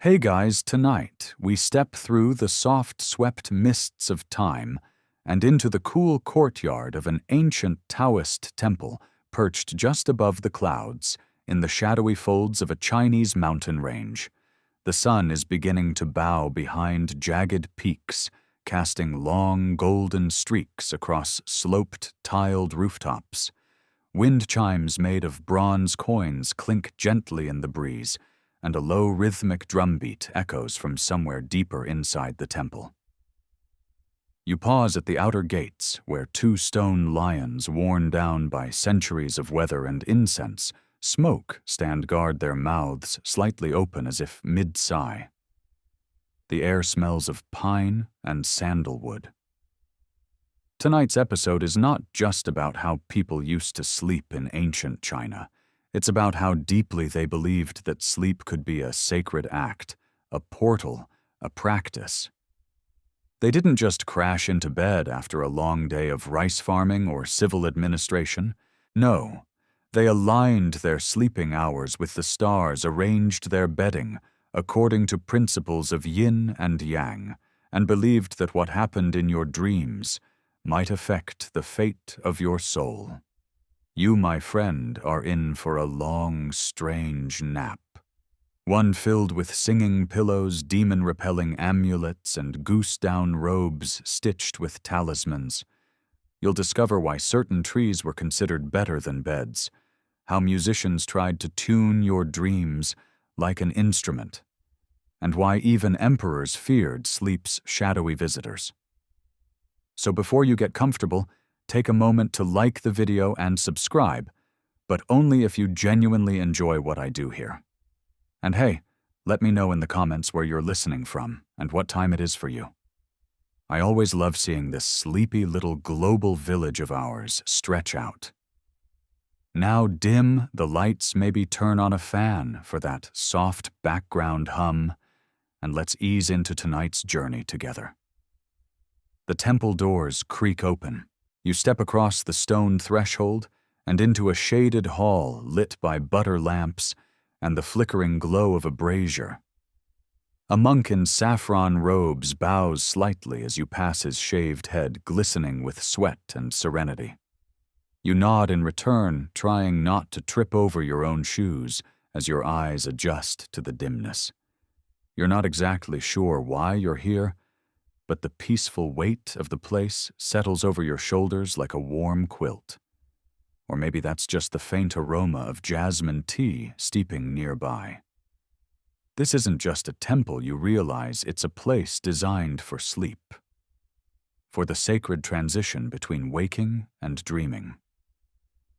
Hey guys, tonight we step through the soft swept mists of time and into the cool courtyard of an ancient Taoist temple perched just above the clouds in the shadowy folds of a Chinese mountain range. The sun is beginning to bow behind jagged peaks, casting long golden streaks across sloped, tiled rooftops. Wind chimes made of bronze coins clink gently in the breeze, and a low rhythmic drumbeat echoes from somewhere deeper inside the temple. You pause at the outer gates, where two stone lions worn down by centuries of weather and incense smoke stand guard, their mouths slightly open as if mid-sigh. The air smells of pine and sandalwood. Tonight's episode is not just about how people used to sleep in ancient China. It's about how deeply they believed that sleep could be a sacred act, a portal, a practice. They didn't just crash into bed after a long day of rice farming or civil administration. No, they aligned their sleeping hours with the stars, arranged their bedding according to principles of yin and yang, and believed that what happened in your dreams might affect the fate of your soul. You, my friend, are in for a long, strange nap. One filled with singing pillows, demon-repelling amulets, and goose-down robes stitched with talismans. You'll discover why certain trees were considered better than beds, how musicians tried to tune your dreams like an instrument, and why even emperors feared sleep's shadowy visitors. So before you get comfortable, take a moment to like the video and subscribe, but only if you genuinely enjoy what I do here. And hey, let me know in the comments where you're listening from and what time it is for you. I always love seeing this sleepy little global village of ours stretch out. Now dim the lights, maybe turn on a fan for that soft background hum, and let's ease into tonight's journey together. The temple doors creak open. You step across the stone threshold and into a shaded hall lit by butter lamps and the flickering glow of a brazier. A monk in saffron robes bows slightly as you pass his shaved head glistening with sweat and serenity. You nod in return, trying not to trip over your own shoes as your eyes adjust to the dimness. You're not exactly sure why you're here, but the peaceful weight of the place settles over your shoulders like a warm quilt. Or maybe that's just the faint aroma of jasmine tea steeping nearby. This isn't just a temple, you realize it's a place designed for sleep, for the sacred transition between waking and dreaming.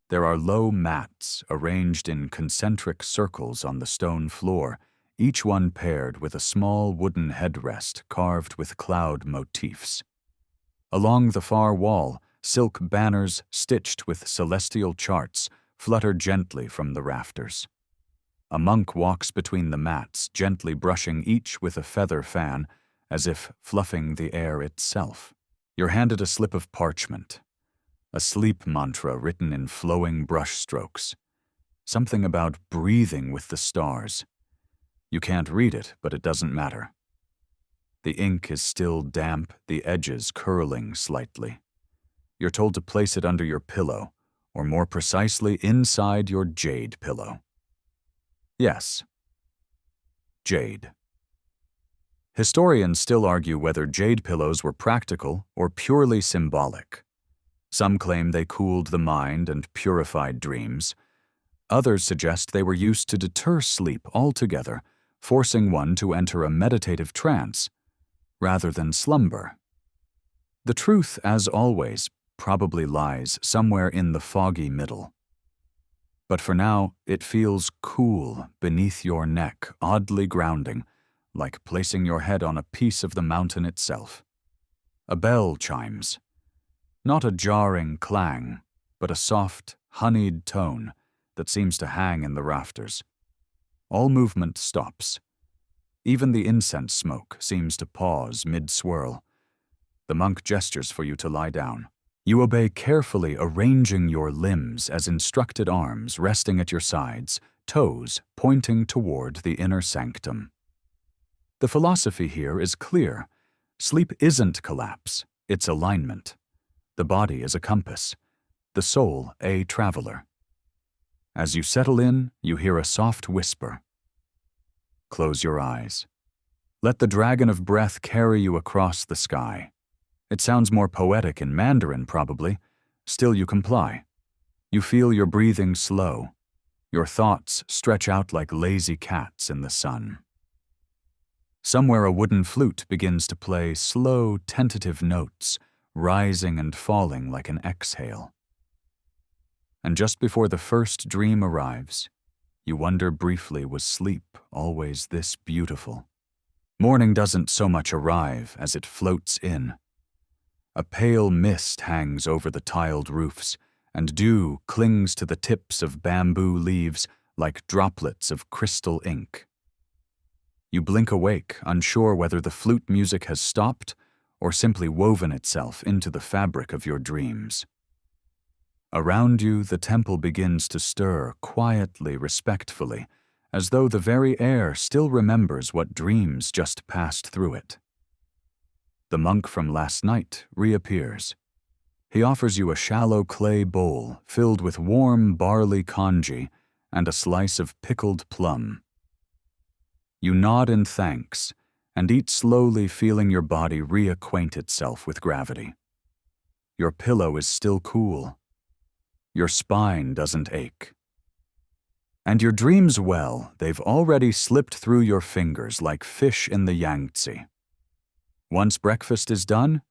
There are low mats arranged in concentric circles on the stone floor, each one paired with a small wooden headrest carved with cloud motifs. Along the far wall, silk banners stitched with celestial charts flutter gently from the rafters. A monk walks between the mats, gently brushing each with a feather fan, as if fluffing the air itself. You're handed a slip of parchment, a sleep mantra written in flowing brushstrokes. Something about breathing with the stars. You can't read it, but it doesn't matter. The ink is still damp, the edges curling slightly. You're told to place it under your pillow, or more precisely, inside your jade pillow. Yes, jade. Historians still argue whether jade pillows were practical or purely symbolic. Some claim they cooled the mind and purified dreams. Others suggest they were used to deter sleep altogether, forcing one to enter a meditative trance rather than slumber. The truth, as always, probably lies somewhere in the foggy middle. But for now, it feels cool beneath your neck, oddly grounding, like placing your head on a piece of the mountain itself. A bell chimes. Not a jarring clang, but a soft, honeyed tone that seems to hang in the rafters. All movement stops. Even the incense smoke seems to pause mid-swirl. The monk gestures for you to lie down. You obey, carefully arranging your limbs as instructed, arms resting at your sides, toes pointing toward the inner sanctum. The philosophy here is clear. Sleep isn't collapse, it's alignment. The body is a compass, the soul a traveler. As you settle in, you hear a soft whisper. Close your eyes. Let the dragon of breath carry you across the sky. It sounds more poetic in Mandarin, probably. Still, you comply. You feel your breathing slow. Your thoughts stretch out like lazy cats in the sun. Somewhere a wooden flute begins to play slow, tentative notes, rising and falling like an exhale. And just before the first dream arrives, you wonder briefly, was sleep always this beautiful? Morning doesn't so much arrive as it floats in. A pale mist hangs over the tiled roofs, and dew clings to the tips of bamboo leaves like droplets of crystal ink. You blink awake, unsure whether the flute music has stopped or simply woven itself into the fabric of your dreams. Around you, the temple begins to stir quietly, respectfully, as though the very air still remembers what dreams just passed through it. The monk from last night reappears. He offers you a shallow clay bowl filled with warm barley congee and a slice of pickled plum. You nod in thanks and eat slowly, feeling your body reacquaint itself with gravity. Your pillow is still cool. Your spine doesn't ache. And your dreams, well, they've already slipped through your fingers like fish in the Yangtze. Once breakfast is done,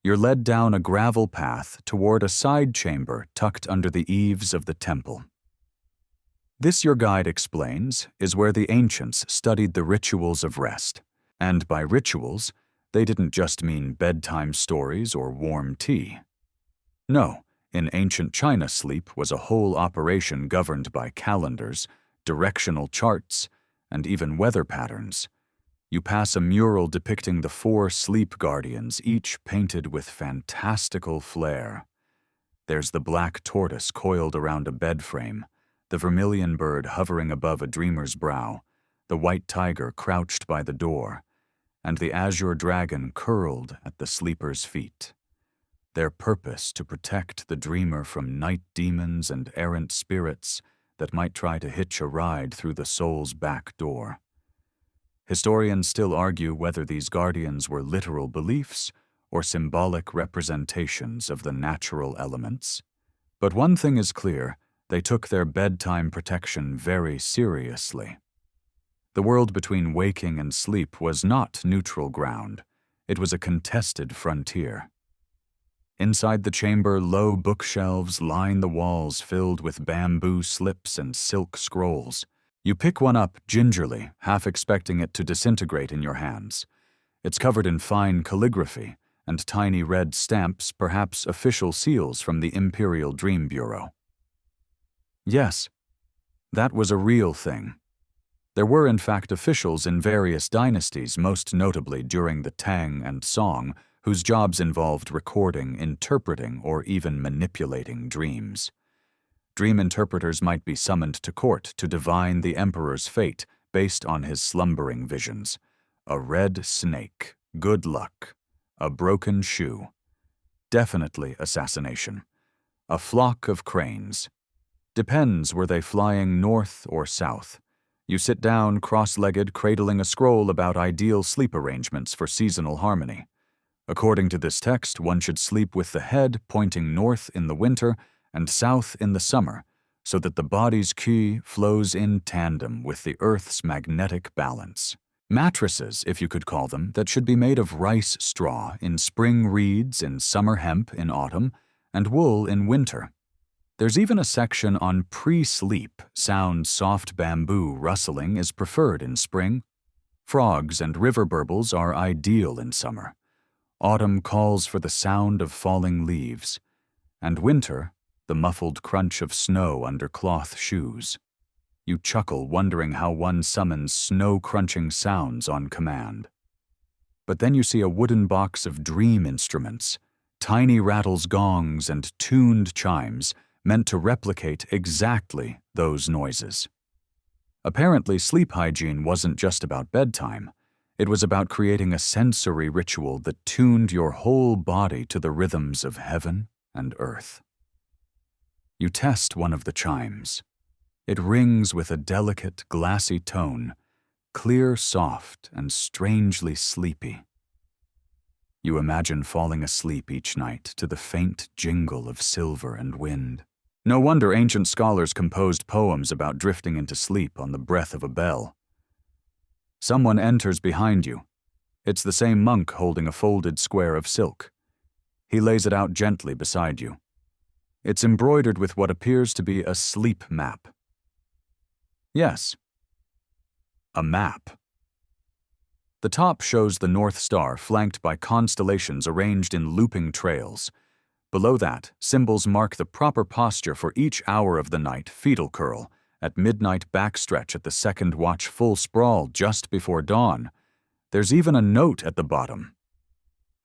you're led down a gravel path toward a side chamber tucked under the eaves of the temple. This, your guide explains, is where the ancients studied the rituals of rest. And by rituals, they didn't just mean bedtime stories or warm tea. No, in ancient China, sleep was a whole operation governed by calendars, directional charts, and even weather patterns. You pass a mural depicting the 4 sleep guardians, each painted with fantastical flair. There's the black tortoise coiled around a bed frame, the vermilion bird hovering above a dreamer's brow, the white tiger crouched by the door, and the azure dragon curled at the sleeper's feet. Their purpose to protect the dreamer from night demons and errant spirits that might try to hitch a ride through the soul's back door. Historians still argue whether these guardians were literal beliefs or symbolic representations of the natural elements. But one thing is clear, they took their bedtime protection very seriously. The world between waking and sleep was not neutral ground. It was a contested frontier. Inside the chamber, low bookshelves line the walls filled with bamboo slips and silk scrolls. You pick one up gingerly, half expecting it to disintegrate in your hands. It's covered in fine calligraphy and tiny red stamps, perhaps official seals from the Imperial Dream Bureau. Yes, that was a real thing. There were in fact officials in various dynasties, most notably during the Tang and Song, whose jobs involved recording, interpreting, or even manipulating dreams. Dream interpreters might be summoned to court to divine the emperor's fate based on his slumbering visions. A red snake, good luck. A broken shoe. Definitely assassination. A flock of cranes. Depends, were they flying north or south. You sit down cross-legged, cradling a scroll about ideal sleep arrangements for seasonal harmony. According to this text, one should sleep with the head pointing north in the winter and south in the summer, so that the body's qi flows in tandem with the earth's magnetic balance. Mattresses, if you could call them, that should be made of rice straw in spring, reeds in summer, hemp in autumn, and wool in winter. There's even a section on pre-sleep. Sound soft bamboo rustling is preferred in spring. Frogs and river burbles are ideal in summer. Autumn calls for the sound of falling leaves. And winter, the muffled crunch of snow under cloth shoes. You chuckle, wondering how one summons snow-crunching sounds on command. But then you see a wooden box of dream instruments, tiny rattles, gongs, and tuned chimes meant to replicate exactly those noises. Apparently, sleep hygiene wasn't just about bedtime. It was about creating a sensory ritual that tuned your whole body to the rhythms of heaven and earth. You test one of the chimes. It rings with a delicate, glassy tone, clear, soft, and strangely sleepy. You imagine falling asleep each night to the faint jingle of silver and wind. No wonder ancient scholars composed poems about drifting into sleep on the breath of a bell. Someone enters behind you. It's the same monk holding a folded square of silk. He lays it out gently beside you. It's embroidered with what appears to be a sleep map. Yes, a map. The top shows the North Star flanked by constellations arranged in looping trails. Below that, symbols mark the proper posture for each hour of the night: fetal curl, at midnight backstretch at the second watch, full sprawl just before dawn. There's even a note at the bottom.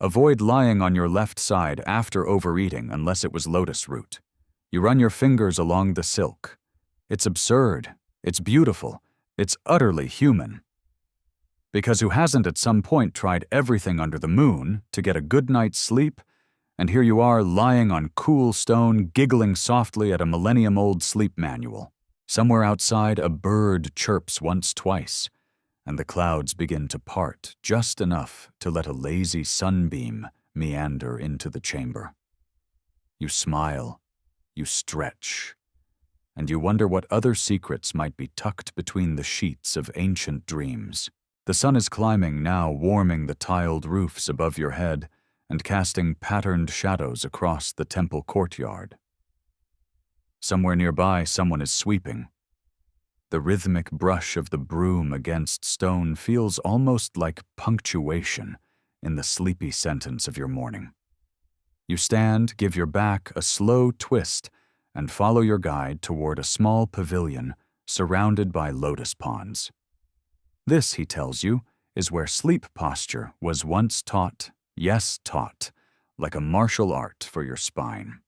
Avoid lying on your left side after overeating unless it was lotus root. You run your fingers along the silk. It's absurd. It's beautiful. It's utterly human. Because who hasn't at some point tried everything under the moon to get a good night's sleep? And here you are lying on cool stone, giggling softly at a millennium-old sleep manual. Somewhere outside, a bird chirps once, twice, and the clouds begin to part just enough to let a lazy sunbeam meander into the chamber. You smile, you stretch, and you wonder what other secrets might be tucked between the sheets of ancient dreams. The sun is climbing now, warming the tiled roofs above your head and casting patterned shadows across the temple courtyard. Somewhere nearby, someone is sweeping. The rhythmic brush of the broom against stone feels almost like punctuation in the sleepy sentence of your morning. You stand, give your back a slow twist, and follow your guide toward a small pavilion surrounded by lotus ponds. This, he tells you, is where sleep posture was once taught, yes, taught, like a martial art for your spine.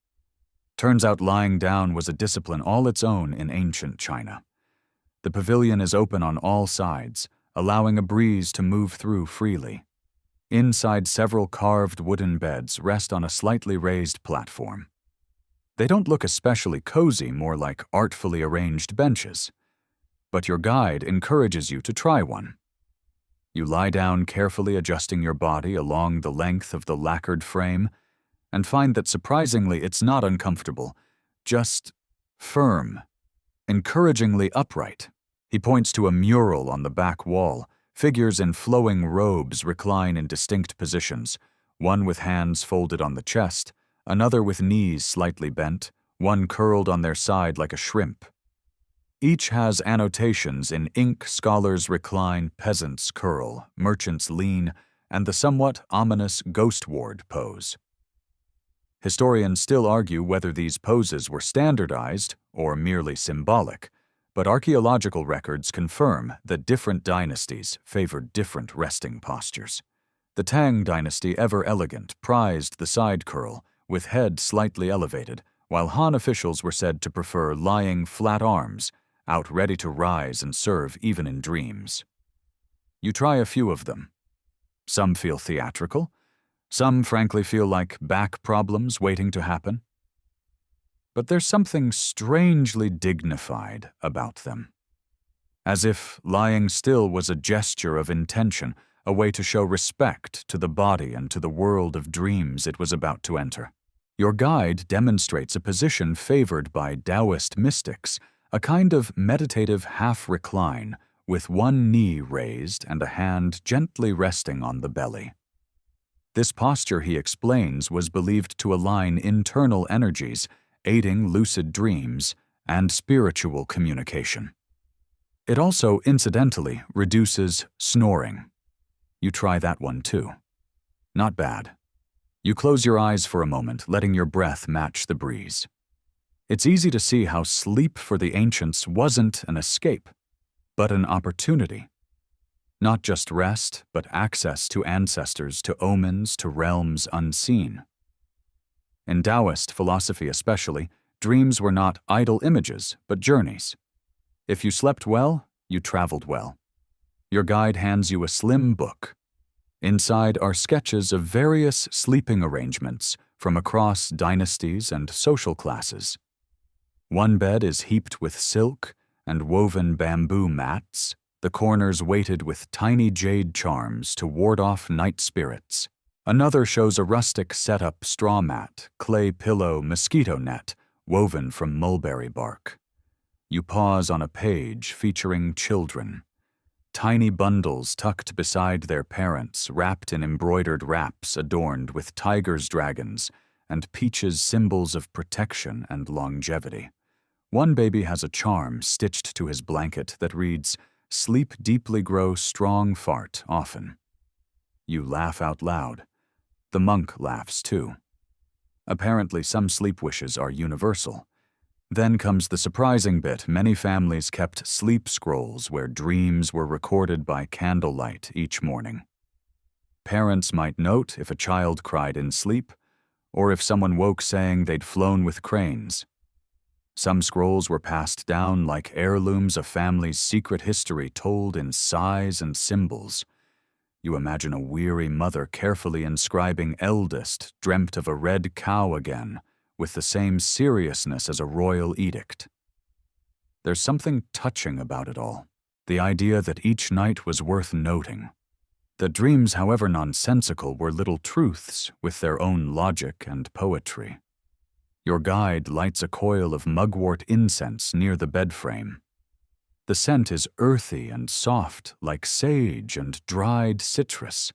Turns out lying down was a discipline all its own in ancient China. The pavilion is open on all sides, allowing a breeze to move through freely. Inside, several carved wooden beds rest on a slightly raised platform. They don't look especially cozy, more like artfully arranged benches. But your guide encourages you to try one. You lie down, carefully adjusting your body along the length of the lacquered frame, and find that surprisingly it's not uncomfortable, just firm, encouragingly upright. He points to a mural on the back wall. Figures in flowing robes recline in distinct positions, one with hands folded on the chest, another with knees slightly bent, one curled on their side like a shrimp. Each has annotations in ink: scholars recline, peasants curl, merchants lean, and the somewhat ominous ghost ward pose. Historians still argue whether these poses were standardized or merely symbolic, but archaeological records confirm that different dynasties favored different resting postures. The Tang dynasty, ever elegant, prized the side curl, with head slightly elevated, while Han officials were said to prefer lying flat arms, out ready to rise and serve even in dreams. You try a few of them. Some feel theatrical. Some frankly feel like back problems waiting to happen. But there's something strangely dignified about them. As if lying still was a gesture of intention, a way to show respect to the body and to the world of dreams it was about to enter. Your guide demonstrates a position favored by Taoist mystics, a kind of meditative half-recline, with one knee raised and a hand gently resting on the belly. This posture, he explains, was believed to align internal energies, aiding lucid dreams and spiritual communication. It also, incidentally, reduces snoring. You try that one too. Not bad. You close your eyes for a moment, letting your breath match the breeze. It's easy to see how sleep for the ancients wasn't an escape, but an opportunity. Not just rest, but access to ancestors, to omens, to realms unseen. In Taoist philosophy especially, dreams were not idle images, but journeys. If you slept well, you traveled well. Your guide hands you a slim book. Inside are sketches of various sleeping arrangements from across dynasties and social classes. One bed is heaped with silk and woven bamboo mats, the corners weighted with tiny jade charms to ward off night spirits. Another shows a rustic set-up straw mat, clay pillow, mosquito net, woven from mulberry bark. You pause on a page featuring children. Tiny bundles tucked beside their parents, wrapped in embroidered wraps adorned with tigers, dragons, and peaches, symbols of protection and longevity. One baby has a charm stitched to his blanket that reads, "Sleep deeply, grow strong, fart often." You laugh out loud. The monk laughs too. Apparently, some sleep wishes are universal. Then comes the surprising bit. Many families kept sleep scrolls where dreams were recorded by candlelight each morning. Parents might note if a child cried in sleep, or if someone woke saying they'd flown with cranes. Some scrolls were passed down like heirlooms, a family's secret history told in sighs and symbols. You imagine a weary mother carefully inscribing "eldest, dreamt of a red cow again," with the same seriousness as a royal edict. There's something touching about it all, the idea that each night was worth noting. That dreams, however nonsensical, were little truths with their own logic and poetry. Your guide lights a coil of mugwort incense near the bed frame. The scent is earthy and soft, like sage and dried citrus.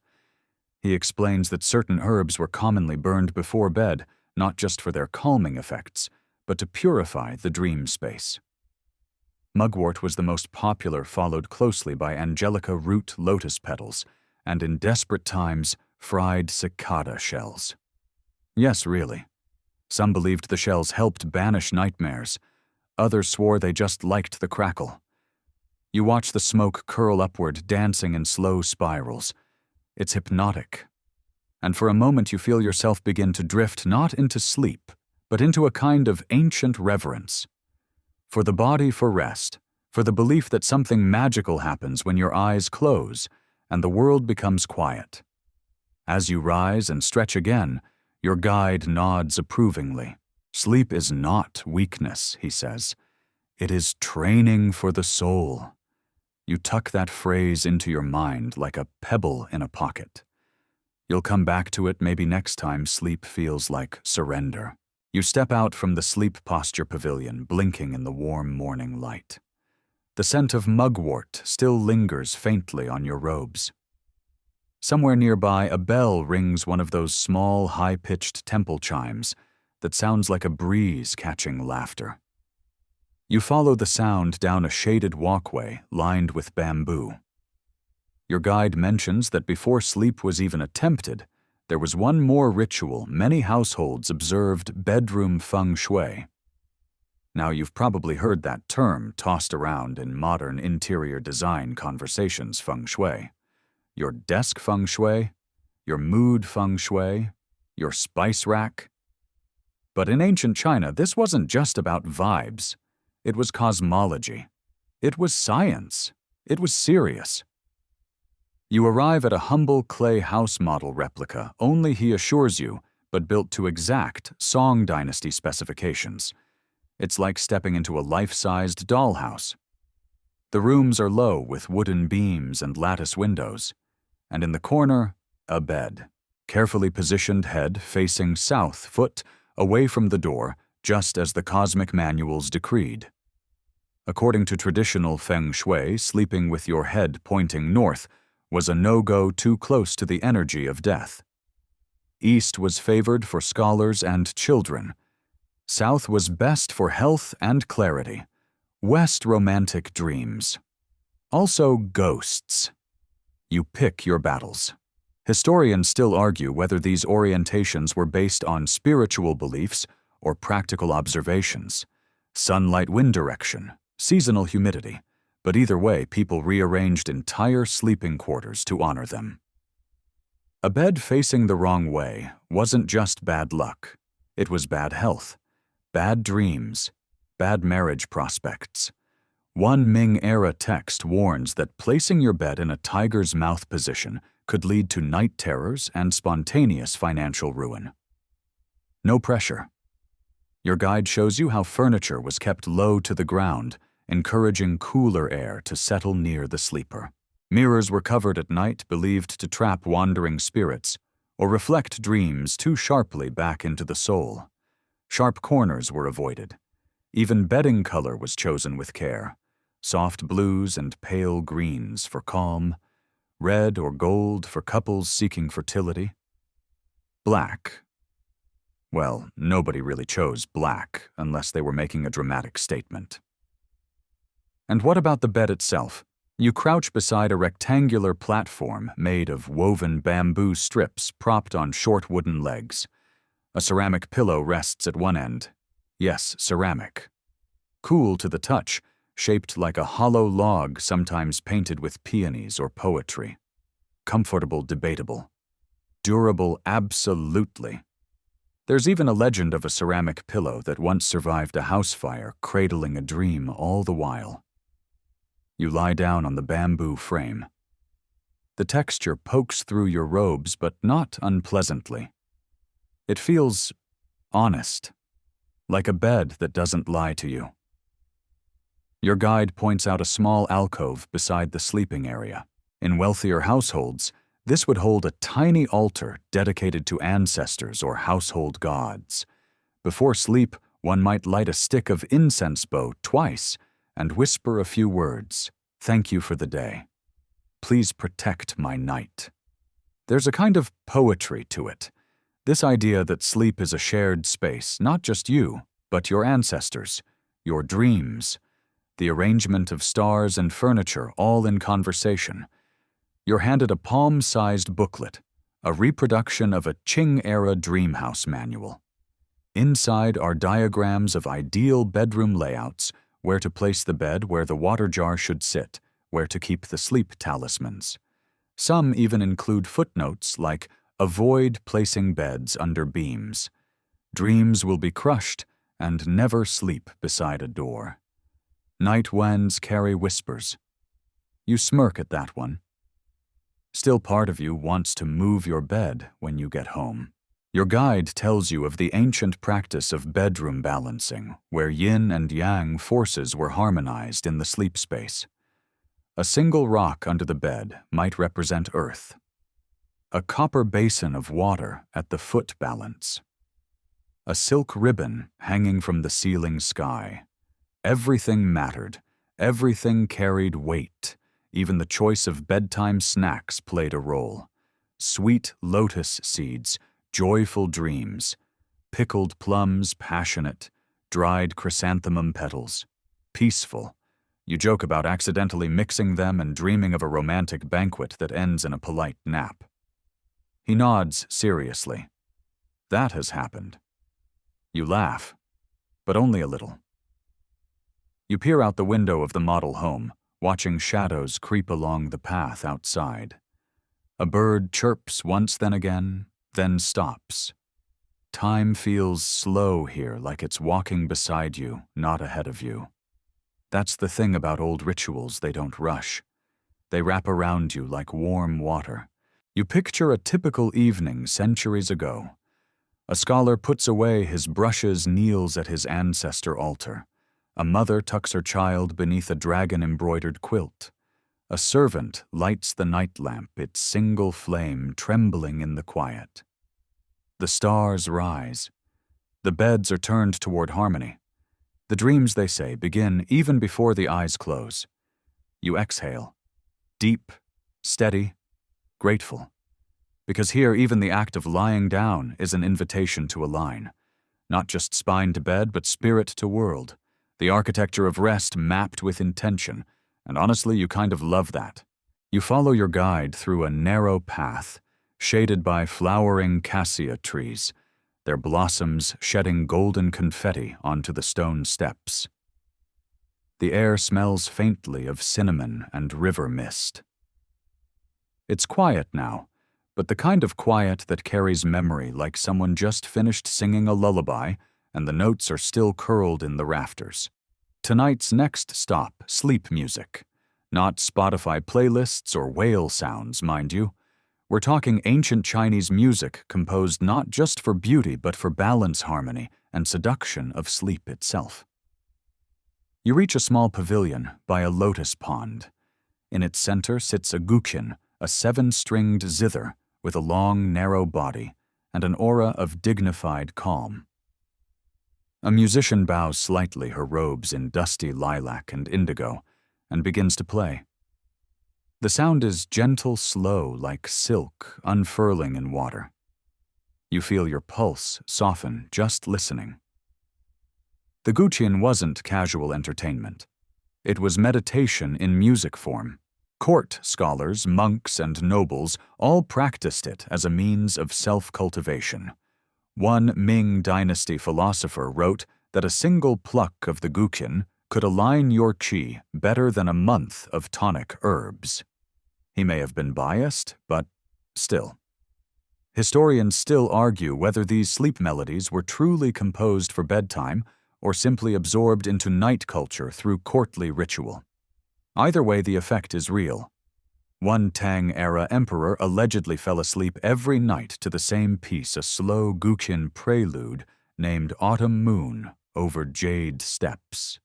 He explains that certain herbs were commonly burned before bed, not just for their calming effects, but to purify the dream space. Mugwort was the most popular, followed closely by angelica root lotus petals, and in desperate times, fried cicada shells. Yes, really. Some believed the shells helped banish nightmares. Others swore they just liked the crackle. You watch the smoke curl upward, dancing in slow spirals. It's hypnotic. And for a moment you feel yourself begin to drift not into sleep, but into a kind of ancient reverence. For the body, for rest, for the belief that something magical happens when your eyes close and the world becomes quiet. As you rise and stretch again, your guide nods approvingly. Sleep is not weakness, he says. It is training for the soul. You tuck that phrase into your mind like a pebble in a pocket. You'll come back to it maybe next time sleep feels like surrender. You step out from the sleep posture pavilion, blinking in the warm morning light. The scent of mugwort still lingers faintly on your robes. Somewhere nearby, a bell rings, one of those small, high-pitched temple chimes that sounds like a breeze catching laughter. You follow the sound down a shaded walkway lined with bamboo. Your guide mentions that before sleep was even attempted, there was one more ritual many households observed: bedroom feng shui. Now, you've probably heard that term tossed around in modern interior design conversations: feng shui. Your desk feng shui, your mood feng shui, your spice rack. But in ancient China, this wasn't just about vibes. It was cosmology. It was science. It was serious. You arrive at a humble clay house model replica, only, he assures you, but built to exact Song Dynasty specifications. It's like stepping into a life-sized dollhouse. The rooms are low with wooden beams and lattice windows, and in the corner, a bed. Carefully positioned, head facing south, foot away from the door, just as the cosmic manuals decreed. According to traditional feng shui, sleeping with your head pointing north was a no-go, too close to the energy of death. East was favored for scholars and children. South was best for health and clarity. West, romantic dreams. Also ghosts. You pick your battles. Historians still argue whether these orientations were based on spiritual beliefs or practical observations. Sunlight, wind direction, seasonal humidity. But either way, people rearranged entire sleeping quarters to honor them. A bed facing the wrong way wasn't just bad luck. It was bad health, bad dreams, bad marriage prospects. One Ming-era text warns that placing your bed in a tiger's mouth position could lead to night terrors and spontaneous financial ruin. No pressure. Your guide shows you how furniture was kept low to the ground, encouraging cooler air to settle near the sleeper. Mirrors were covered at night, believed to trap wandering spirits or reflect dreams too sharply back into the soul. Sharp corners were avoided. Even bedding color was chosen with care. Soft blues and pale greens for calm, red or gold for couples seeking fertility. Black. Well, nobody really chose black unless they were making a dramatic statement. And what about the bed itself? You crouch beside a rectangular platform made of woven bamboo strips propped on short wooden legs. A ceramic pillow rests at one end. Yes, ceramic. Cool to the touch, shaped like a hollow log sometimes painted with peonies or poetry. Comfortable, debatable. Durable, absolutely. There's even a legend of a ceramic pillow that once survived a house fire, cradling a dream all the while. You lie down on the bamboo frame. The texture pokes through your robes, but not unpleasantly. It feels honest, like a bed that doesn't lie to you. Your guide points out a small alcove beside the sleeping area. In wealthier households, this would hold a tiny altar dedicated to ancestors or household gods. Before sleep, one might light a stick of incense bow twice and whisper a few words. Thank you for the day. Please protect my night. There's a kind of poetry to it. This idea that sleep is a shared space, not just you, but your ancestors, your dreams, the arrangement of stars and furniture all in conversation. You're handed a palm-sized booklet, a reproduction of a Qing-era dream house manual. Inside are diagrams of ideal bedroom layouts, where to place the bed, where the water jar should sit, where to keep the sleep talismans. Some even include footnotes like, avoid placing beds under beams. Dreams will be crushed, and never sleep beside a door. Night winds carry whispers. You smirk at that one. Still, part of you wants to move your bed when you get home. Your guide tells you of the ancient practice of bedroom balancing, where yin and yang forces were harmonized in the sleep space. A single rock under the bed might represent earth. A copper basin of water at the foot balance. A silk ribbon hanging from the ceiling sky. Everything mattered. Everything carried weight. Even the choice of bedtime snacks played a role. Sweet lotus seeds, joyful dreams. Pickled plums, passionate. Dried chrysanthemum petals. Peaceful. You joke about accidentally mixing them and dreaming of a romantic banquet that ends in a polite nap. He nods seriously. That has happened. You laugh, but only a little. You peer out the window of the model home, watching shadows creep along the path outside. A bird chirps once, then stops. Time feels slow here, like it's walking beside you, not ahead of you. That's the thing about old rituals, they don't rush. They wrap around you like warm water. You picture a typical evening centuries ago. A scholar puts away his brushes, kneels at his ancestor altar. A mother tucks her child beneath a dragon-embroidered quilt. A servant lights the night lamp, its single flame trembling in the quiet. The stars rise. The beds are turned toward harmony. The dreams, they say, begin even before the eyes close. You exhale. Deep, steady, grateful. Because here even the act of lying down is an invitation to align. Not just spine to bed, but spirit to world. The architecture of rest mapped with intention, and honestly, you kind of love that. You follow your guide through a narrow path, shaded by flowering cassia trees, their blossoms shedding golden confetti onto the stone steps. The air smells faintly of cinnamon and river mist. It's quiet now, but the kind of quiet that carries memory, like someone just finished singing a lullaby and the notes are still curled in the rafters. tonight's next stop, sleep music. Not Spotify playlists or whale sounds, mind you. We're talking ancient Chinese music composed not just for beauty but for balance, harmony, and seduction of sleep itself. You reach a small pavilion by a lotus pond. In its center sits a guqin, a seven-stringed zither with a long, narrow body and an aura of dignified calm. A musician bows slightly, her robes in dusty lilac and indigo, and begins to play. The sound is gentle, slow, like silk unfurling in water. You feel your pulse soften just listening. The guqin wasn't casual entertainment. It was meditation in music form. Court scholars, monks, and nobles all practiced it as a means of self-cultivation. One Ming dynasty philosopher wrote that a single pluck of the guqin could align your qi better than a month of tonic herbs. He may have been biased, but still. Historians still argue whether these sleep melodies were truly composed for bedtime or simply absorbed into night culture through courtly ritual. Either way, the effect is real. One Tang-era emperor allegedly fell asleep every night to the same piece, a slow guqin prelude named Autumn Moon over Jade Steppes.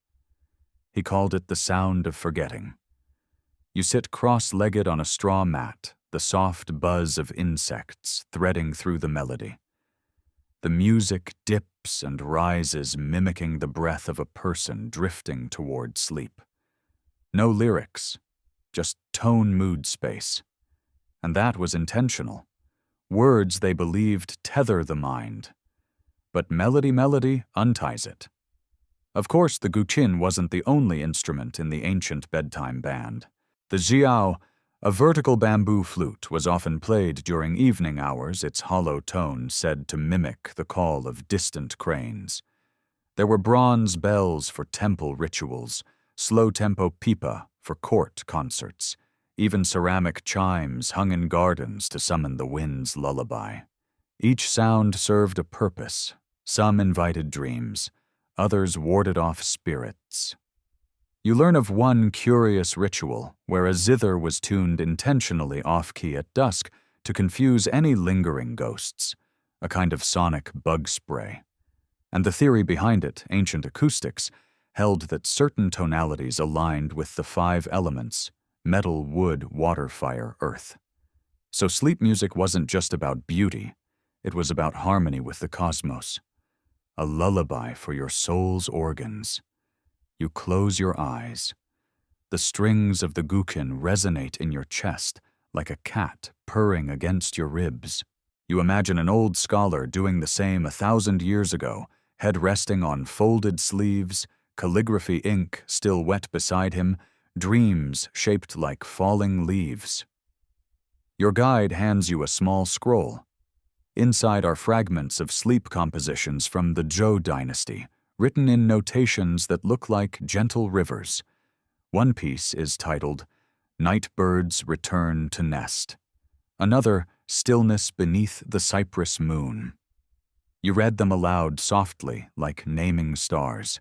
He called it the sound of forgetting. You sit cross-legged on a straw mat, the soft buzz of insects threading through the melody. The music dips and rises, mimicking the breath of a person drifting toward sleep. No lyrics, just tone mood space. And that was intentional. Words, they believed, tether the mind. But melody unties it. Of course, the guqin wasn't the only instrument in the ancient bedtime band. The jiao, a vertical bamboo flute, was often played during evening hours, its hollow tone said to mimic the call of distant cranes. There were bronze bells for temple rituals, slow-tempo pipa for court concerts, even ceramic chimes hung in gardens to summon the wind's lullaby. Each sound served a purpose. Some invited dreams, others warded off spirits. You learn of one curious ritual where a zither was tuned intentionally off-key at dusk to confuse any lingering ghosts, a kind of sonic bug spray. And the theory behind it, ancient acoustics, held that certain tonalities aligned with the 5 elements: metal, wood, water, fire, earth. So sleep music wasn't just about beauty, it was about harmony with the cosmos. A lullaby for your soul's organs. You close your eyes. The strings of the guqin resonate in your chest like a cat purring against your ribs. You imagine an old scholar doing the same 1,000 years ago, head resting on folded sleeves, calligraphy ink still wet beside him, dreams shaped like falling leaves. Your guide hands you a small scroll. Inside are fragments of sleep compositions from the Zhou dynasty, written in notations that look like gentle rivers. One piece is titled, "Night Birds Return to Nest." Another, "Stillness Beneath the Cypress Moon." You read them aloud softly, like naming stars.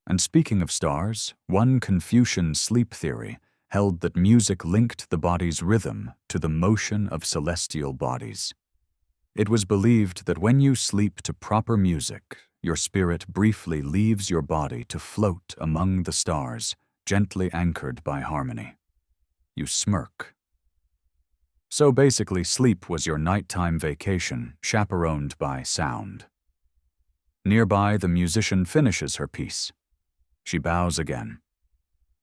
And speaking of stars, one Confucian sleep theory held that music linked the body's rhythm to the motion of celestial bodies. It was believed that when you sleep to proper music, your spirit briefly leaves your body to float among the stars, gently anchored by harmony. You smirk. So basically, sleep was your nighttime vacation, chaperoned by sound. Nearby, the musician finishes her piece. She bows again.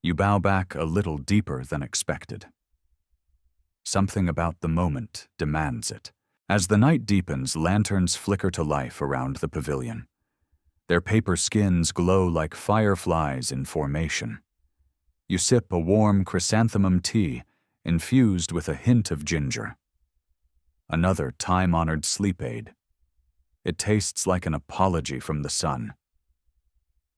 You bow back a little deeper than expected. Something about the moment demands it. As the night deepens, lanterns flicker to life around the pavilion. Their paper skins glow like fireflies in formation. You sip a warm chrysanthemum tea, infused with a hint of ginger. Another time-honored sleep aid. It tastes like an apology from the sun.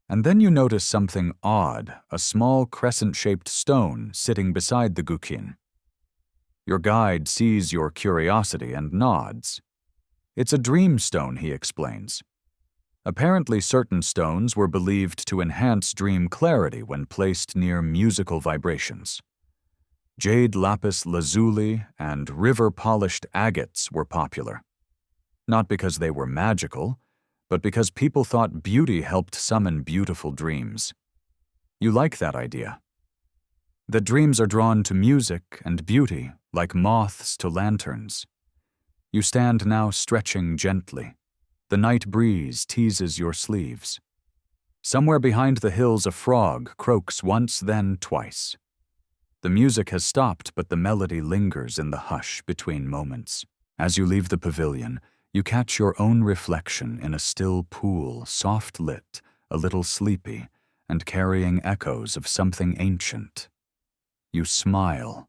And then you notice something odd, a small crescent-shaped stone sitting beside the guqin. Your guide sees your curiosity and nods. It's a dream stone, he explains. Apparently, certain stones were believed to enhance dream clarity when placed near musical vibrations. Jade lapis lazuli and river-polished agates were popular, not because they were magical, but because people thought beauty helped summon beautiful dreams. You like that idea? That dreams are drawn to music and beauty like moths to lanterns. You stand now stretching gently. The night breeze teases your sleeves. Somewhere behind the hills a frog croaks once, then twice. The music has stopped, but the melody lingers in the hush between moments. As you leave the pavilion, you catch your own reflection in a still pool, soft lit, a little sleepy, and carrying echoes of something ancient. You smile.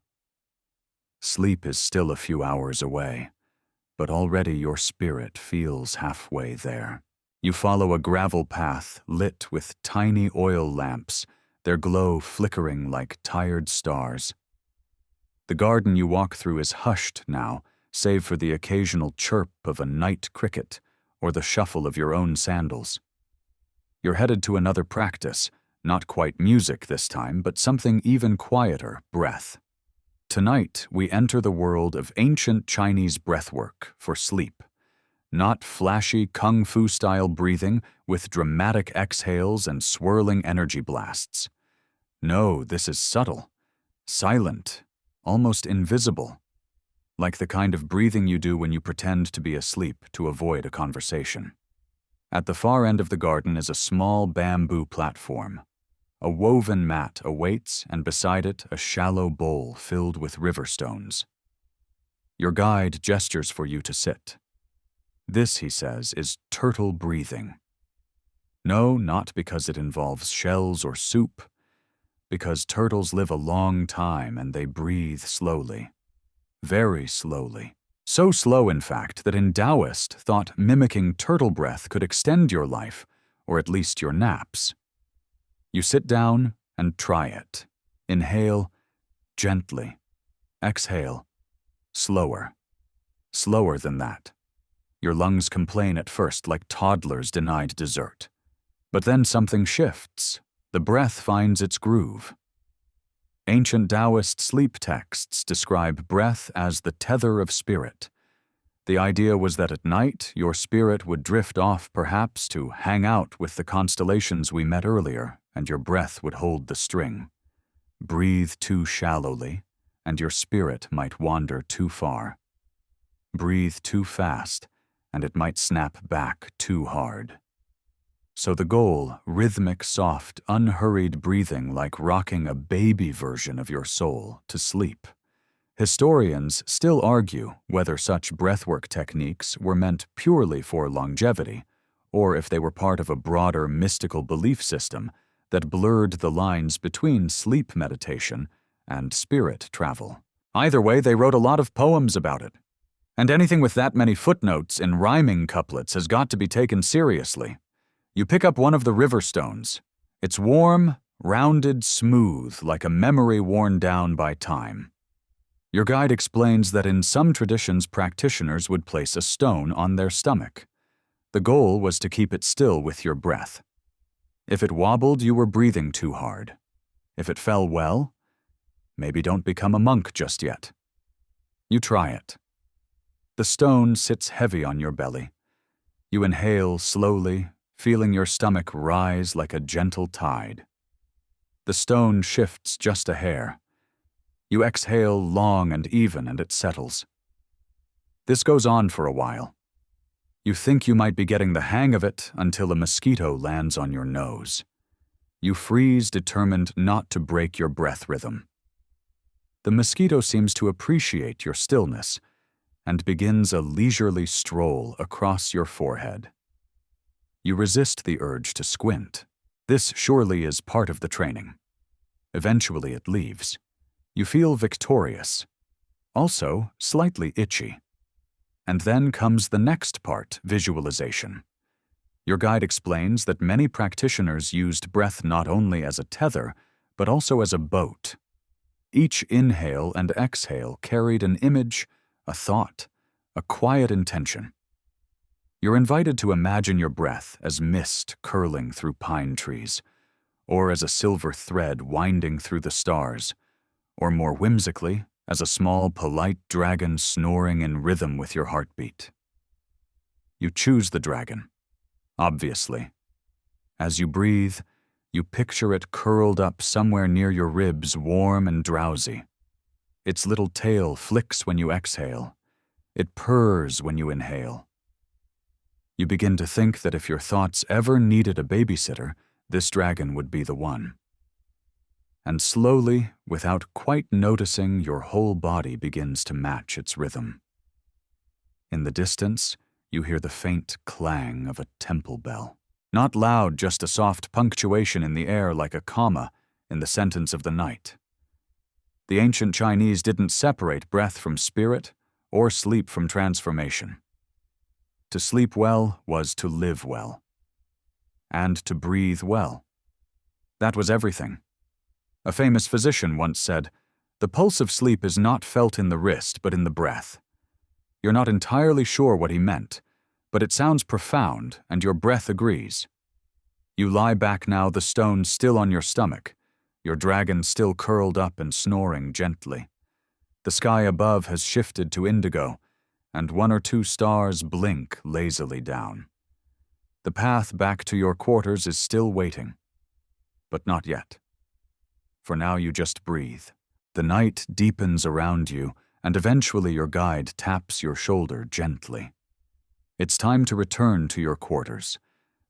Sleep is still a few hours away, but already your spirit feels halfway there. You follow a gravel path lit with tiny oil lamps, their glow flickering like tired stars. The garden you walk through is hushed now, save for the occasional chirp of a night cricket or the shuffle of your own sandals. You're headed to another practice, not quite music this time, but something even quieter, breath. Tonight, we enter the world of ancient Chinese breathwork for sleep. Not flashy kung fu-style breathing with dramatic exhales and swirling energy blasts. No, this is subtle, silent, almost invisible, like the kind of breathing you do when you pretend to be asleep to avoid a conversation. At the far end of the garden is a small bamboo platform. A woven mat awaits, and beside it a shallow bowl filled with river stones. Your guide gestures for you to sit. This, he says, is turtle breathing. No, not because it involves shells or soup, because turtles live a long time and they breathe slowly. Very slowly. So slow, in fact, that in Taoist thought mimicking turtle breath could extend your life, or at least your naps. You sit down and try it. Inhale gently. Exhale slower. Slower than that. Your lungs complain at first like toddlers denied dessert. But then something shifts. The breath finds its groove. Ancient Taoist sleep texts describe breath as the tether of spirit. The idea was that at night, your spirit would drift off perhaps to hang out with the constellations we met earlier, and your breath would hold the string. Breathe too shallowly, and your spirit might wander too far. Breathe too fast, and it might snap back too hard. So the goal, rhythmic, soft, unhurried breathing like rocking a baby version of your soul to sleep. Historians still argue whether such breathwork techniques were meant purely for longevity, or if they were part of a broader mystical belief system that blurred the lines between sleep meditation and spirit travel. Either way, they wrote a lot of poems about it. And anything with that many footnotes in rhyming couplets has got to be taken seriously. You pick up one of the river stones. It's warm, rounded, smooth, like a memory worn down by time. Your guide explains that in some traditions, practitioners would place a stone on their stomach. The goal was to keep it still with your breath. If it wobbled, you were breathing too hard. If it fell well, maybe don't become a monk just yet. You try it. The stone sits heavy on your belly. You inhale slowly, feeling your stomach rise like a gentle tide. The stone shifts just a hair. You exhale long and even, and it settles. This goes on for a while. You think you might be getting the hang of it until a mosquito lands on your nose. You freeze, determined not to break your breath rhythm. The mosquito seems to appreciate your stillness and begins a leisurely stroll across your forehead. You resist the urge to squint. This surely is part of the training. Eventually it leaves. You feel victorious, also slightly itchy. And then comes the next part, visualization. Your guide explains that many practitioners used breath not only as a tether, but also as a boat. Each inhale and exhale carried an image, a thought, a quiet intention. You're invited to imagine your breath as mist curling through pine trees, or as a silver thread winding through the stars, or more whimsically, as a small, polite dragon snoring in rhythm with your heartbeat. You choose the dragon, obviously. As you breathe, you picture it curled up somewhere near your ribs, warm and drowsy. Its little tail flicks when you exhale. It purrs when you inhale. You begin to think that if your thoughts ever needed a babysitter, this dragon would be the one. And slowly, without quite noticing, your whole body begins to match its rhythm. In the distance, you hear the faint clang of a temple bell. Not loud, just a soft punctuation in the air like a comma in the sentence of the night. The ancient Chinese didn't separate breath from spirit or sleep from transformation. To sleep well was to live well. And to breathe well. That was everything. A famous physician once said, "The pulse of sleep is not felt in the wrist, but in the breath." You're not entirely sure what he meant, but it sounds profound, and your breath agrees. You lie back now, the stone still on your stomach, your dragon still curled up and snoring gently. The sky above has shifted to indigo, and 1 or 2 stars blink lazily down. The path back to your quarters is still waiting, but not yet. For now you just breathe. The night deepens around you, and eventually your guide taps your shoulder gently. It's time to return to your quarters,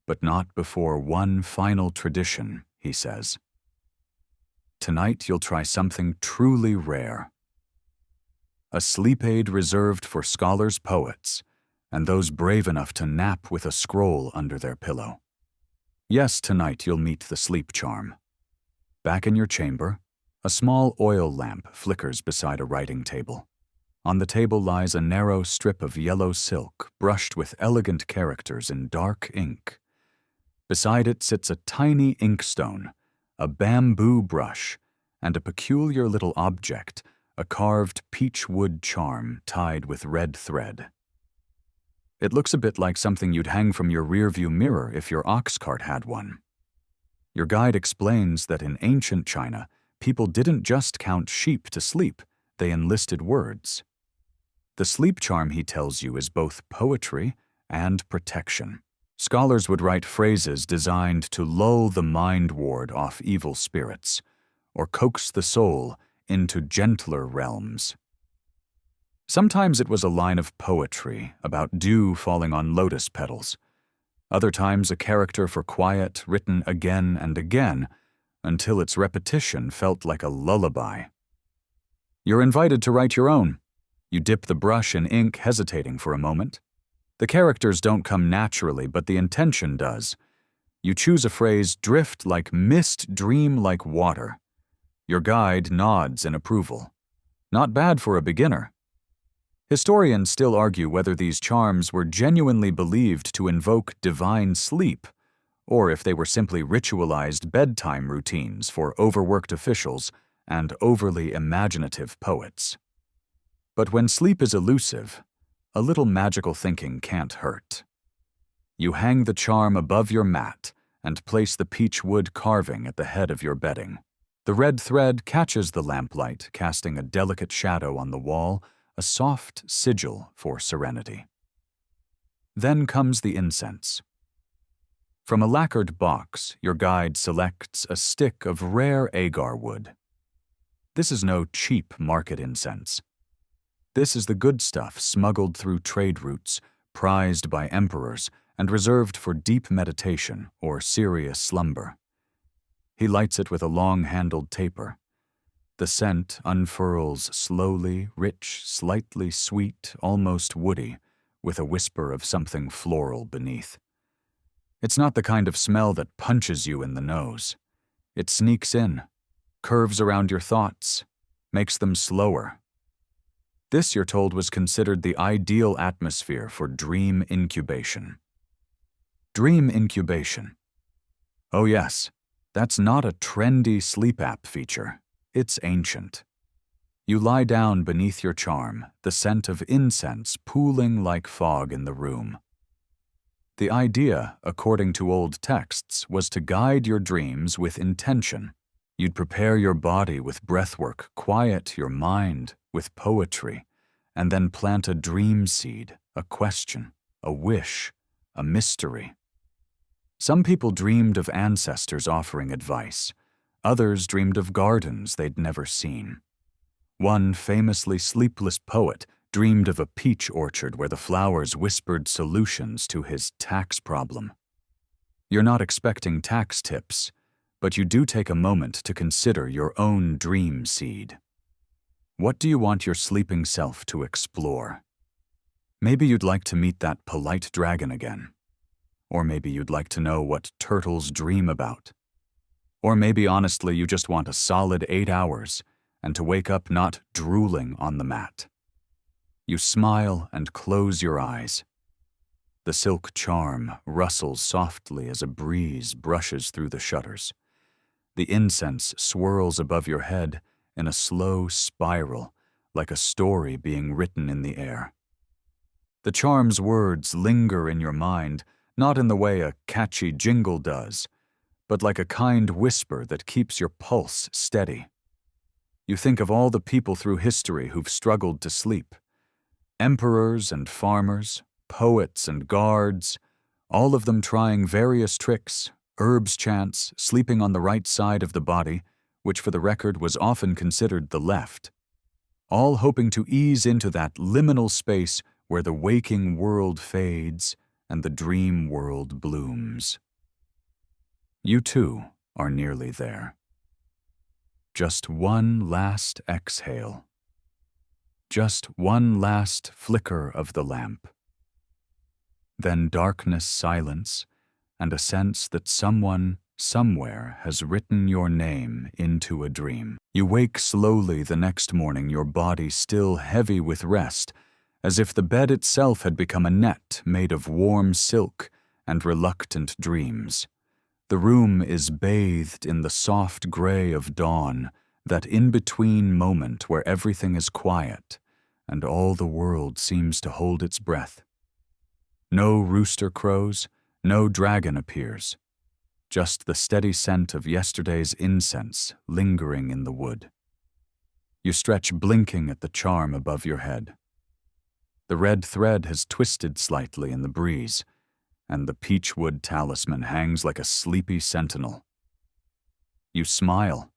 but not before one final tradition, he says. Tonight you'll try something truly rare. A sleep aid reserved for scholars, poets, and those brave enough to nap with a scroll under their pillow. Yes, tonight you'll meet the sleep charm. Back in your chamber, a small oil lamp flickers beside a writing table. On the table lies a narrow strip of yellow silk brushed with elegant characters in dark ink. Beside it sits a tiny inkstone, a bamboo brush, and a peculiar little object, a carved peach wood charm tied with red thread. It looks a bit like something you'd hang from your rearview mirror if your ox cart had one. Your guide explains that in ancient China, people didn't just count sheep to sleep, they enlisted words. The sleep charm, he tells you, is both poetry and protection. Scholars would write phrases designed to lull the mind ward off evil spirits, or coax the soul into gentler realms. Sometimes it was a line of poetry about dew falling on lotus petals. Other times a character for quiet written again and again until its repetition felt like a lullaby. You're invited to write your own. You dip the brush in ink, hesitating for a moment. The characters don't come naturally, but the intention does. You choose a phrase, drift like mist, dream like water. Your guide nods in approval. Not bad for a beginner. Historians still argue whether these charms were genuinely believed to invoke divine sleep, or if they were simply ritualized bedtime routines for overworked officials and overly imaginative poets. But when sleep is elusive, a little magical thinking can't hurt. You hang the charm above your mat and place the peach wood carving at the head of your bedding. The red thread catches the lamplight, casting a delicate shadow on the wall, a soft sigil for serenity. Then comes the incense. From a lacquered box, your guide selects a stick of rare agar wood. This is no cheap market incense. This is the good stuff smuggled through trade routes, prized by emperors, and reserved for deep meditation or serious slumber. He lights it with a long-handled taper. The scent unfurls slowly, rich, slightly sweet, almost woody, with a whisper of something floral beneath. It's not the kind of smell that punches you in the nose. It sneaks in, curves around your thoughts, makes them slower. This, you're told, was considered the ideal atmosphere for dream incubation. Dream incubation. Oh yes, that's not a trendy sleep app feature. It's ancient. You lie down beneath your charm, the scent of incense pooling like fog in the room. The idea, according to old texts, was to guide your dreams with intention. You'd prepare your body with breathwork, quiet your mind with poetry, and then plant a dream seed, a question, a wish, a mystery. Some people dreamed of ancestors offering advice. Others dreamed of gardens they'd never seen. One famously sleepless poet dreamed of a peach orchard where the flowers whispered solutions to his tax problem. You're not expecting tax tips, but you do take a moment to consider your own dream seed. What do you want your sleeping self to explore? Maybe you'd like to meet that polite dragon again. Or maybe you'd like to know what turtles dream about. Or maybe honestly you just want a solid 8 hours and to wake up not drooling on the mat. You smile and close your eyes. The silk charm rustles softly as a breeze brushes through the shutters. The incense swirls above your head in a slow spiral, like a story being written in the air. The charm's words linger in your mind, not in the way a catchy jingle does, but like a kind whisper that keeps your pulse steady. You think of all the people through history who've struggled to sleep. Emperors and farmers, poets and guards, all of them trying various tricks, herbs chants, sleeping on the right side of the body, which for the record was often considered the left, all hoping to ease into that liminal space where the waking world fades and the dream world blooms. You too are nearly there. Just one last exhale. Just one last flicker of the lamp. Then darkness, silence, and a sense that someone, somewhere, has written your name into a dream. You wake slowly the next morning, your body still heavy with rest, as if the bed itself had become a net made of warm silk and reluctant dreams. The room is bathed in the soft gray of dawn, that in-between moment where everything is quiet and all the world seems to hold its breath. No rooster crows, no dragon appears, just the steady scent of yesterday's incense lingering in the wood. You stretch blinking at the charm above your head. The red thread has twisted slightly in the breeze, and the peachwood talisman hangs like a sleepy sentinel. You smile.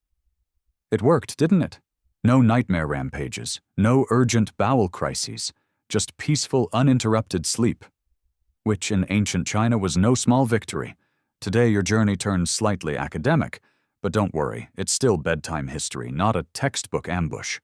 It worked, didn't it? No nightmare rampages, no urgent bowel crises, just peaceful, uninterrupted sleep, which in ancient China was no small victory. Today your journey turns slightly academic, but don't worry, it's still bedtime history, not a textbook ambush.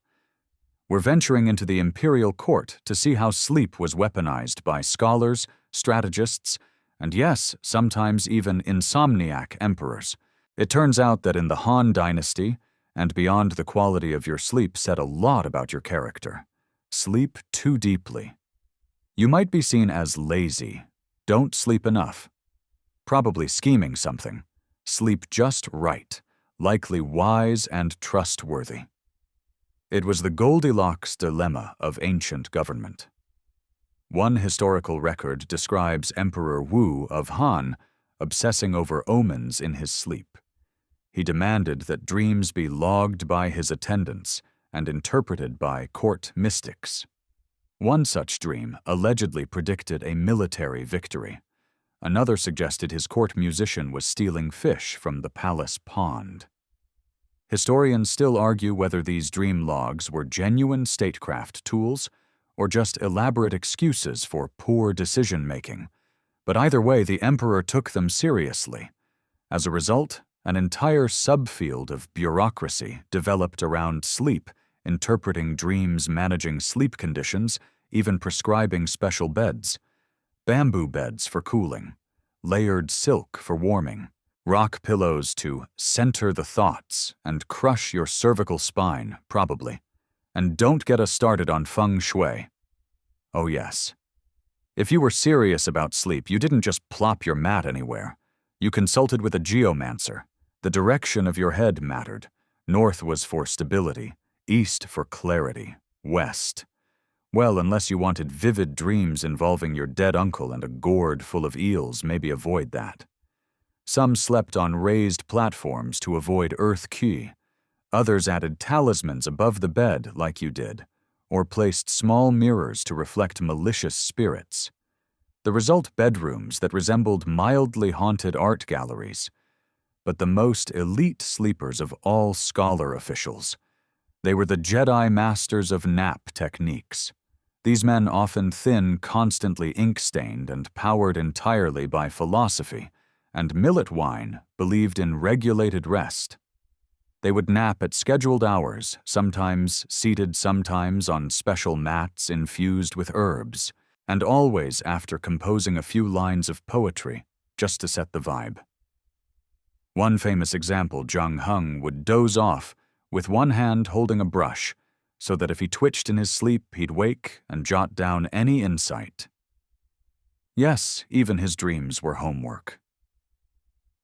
We're venturing into the imperial court to see how sleep was weaponized by scholars, strategists, and yes, sometimes even insomniac emperors. It turns out that in the Han Dynasty, and beyond the quality of your sleep said a lot about your character. Sleep too deeply. You might be seen as lazy. Don't sleep enough. Probably scheming something. Sleep just right, likely wise and trustworthy. It was the Goldilocks dilemma of ancient government. One historical record describes Emperor Wu of Han obsessing over omens in his sleep. He demanded that dreams be logged by his attendants and interpreted by court mystics. One such dream allegedly predicted a military victory. Another suggested his court musician was stealing fish from the palace pond. Historians still argue whether these dream logs were genuine statecraft tools or just elaborate excuses for poor decision-making. But either way, the emperor took them seriously. As a result, an entire subfield of bureaucracy developed around sleep, interpreting dreams, managing sleep conditions, even prescribing special beds. Bamboo beds for cooling, layered silk for warming, rock pillows to center the thoughts and crush your cervical spine, probably. And don't get us started on feng shui. Oh yes. If you were serious about sleep, you didn't just plop your mat anywhere. You consulted with a geomancer. The direction of your head mattered. North was for stability, east for clarity, west. Well, unless you wanted vivid dreams involving your dead uncle and a gourd full of eels, maybe avoid that. Some slept on raised platforms to avoid earth qi. Others added talismans above the bed like you did, or placed small mirrors to reflect malicious spirits. The result bedrooms that resembled mildly haunted art galleries. But the most elite sleepers of all scholar officials. They were the Jedi masters of nap techniques. These men, often thin, constantly ink-stained, and powered entirely by philosophy, and millet wine, believed in regulated rest. They would nap at scheduled hours, sometimes seated, sometimes on special mats infused with herbs, and always after composing a few lines of poetry, just to set the vibe. One famous example, Zhang Heng would doze off, with one hand holding a brush, so that if he twitched in his sleep, he'd wake and jot down any insight. Yes, even his dreams were homework.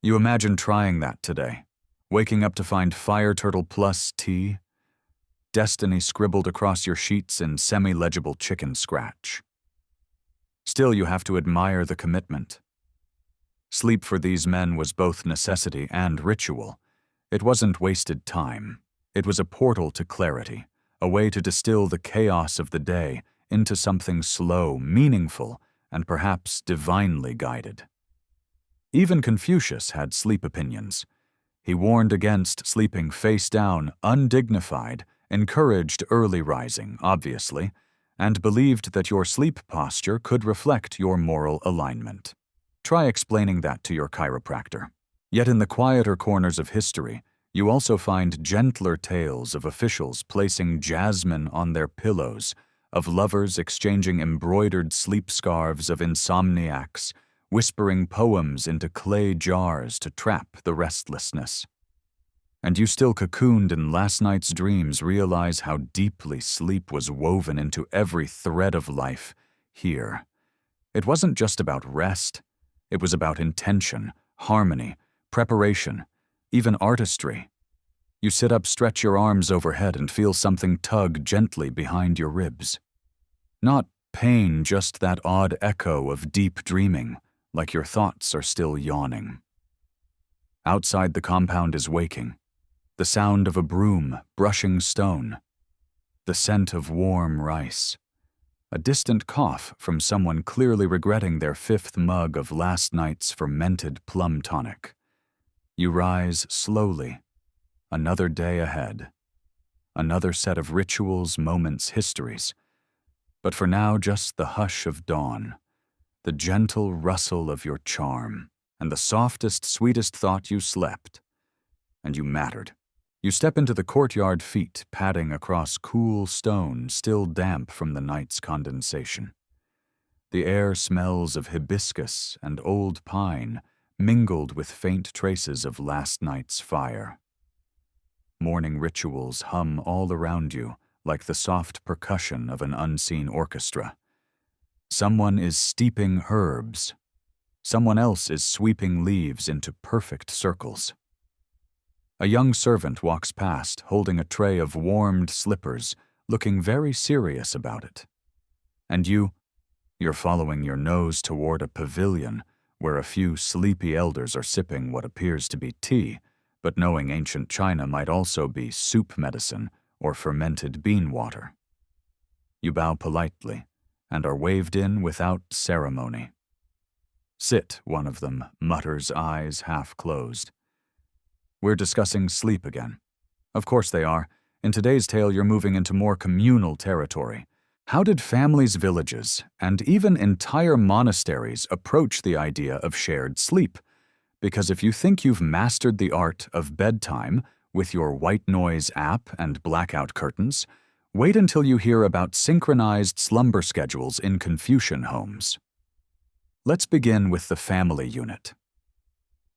You imagine trying that today, waking up to find Fire Turtle Plus tea, destiny scribbled across your sheets in semi-legible chicken scratch. Still, you have to admire the commitment. Sleep for these men was both necessity and ritual. It wasn't wasted time. It was a portal to clarity, a way to distill the chaos of the day into something slow, meaningful, and perhaps divinely guided. Even Confucius had sleep opinions. He warned against sleeping face down, undignified, encouraged early rising, obviously, and believed that your sleep posture could reflect your moral alignment. Try explaining that to your chiropractor. Yet in the quieter corners of history, you also find gentler tales of officials placing jasmine on their pillows, of lovers exchanging embroidered sleep scarves, of insomniacs whispering poems into clay jars to trap the restlessness. And you still cocooned in last night's dreams realize how deeply sleep was woven into every thread of life here. It wasn't just about rest. It was about intention, harmony, preparation, even artistry. You sit up, stretch your arms overhead, and feel something tug gently behind your ribs. Not pain, just that odd echo of deep dreaming, like your thoughts are still yawning. Outside, the compound is waking. The sound of a broom brushing stone. The scent of warm rice. A distant cough from someone clearly regretting their 5th mug of last night's fermented plum tonic. You rise slowly. Another day ahead. Another set of rituals, moments, histories. But for now, just the hush of dawn, the gentle rustle of your charm, and the softest, sweetest thought you slept. And you mattered. You step into the courtyard, feet padding across cool stone still damp from the night's condensation. The air smells of hibiscus and old pine, mingled with faint traces of last night's fire. Morning rituals hum all around you, like the soft percussion of an unseen orchestra. Someone is steeping herbs. Someone else is sweeping leaves into perfect circles. A young servant walks past, holding a tray of warmed slippers, looking very serious about it. And you're following your nose toward a pavilion where a few sleepy elders are sipping what appears to be tea, but knowing ancient China might also be soup medicine or fermented bean water. You bow politely and are waved in without ceremony. Sit, one of them mutters, eyes half closed. We're discussing sleep again. Of course they are. In today's tale, you're moving into more communal territory. How did families, villages, and even entire monasteries approach the idea of shared sleep? Because if you think you've mastered the art of bedtime with your white noise app and blackout curtains, wait until you hear about synchronized slumber schedules in Confucian homes. Let's begin with the family unit.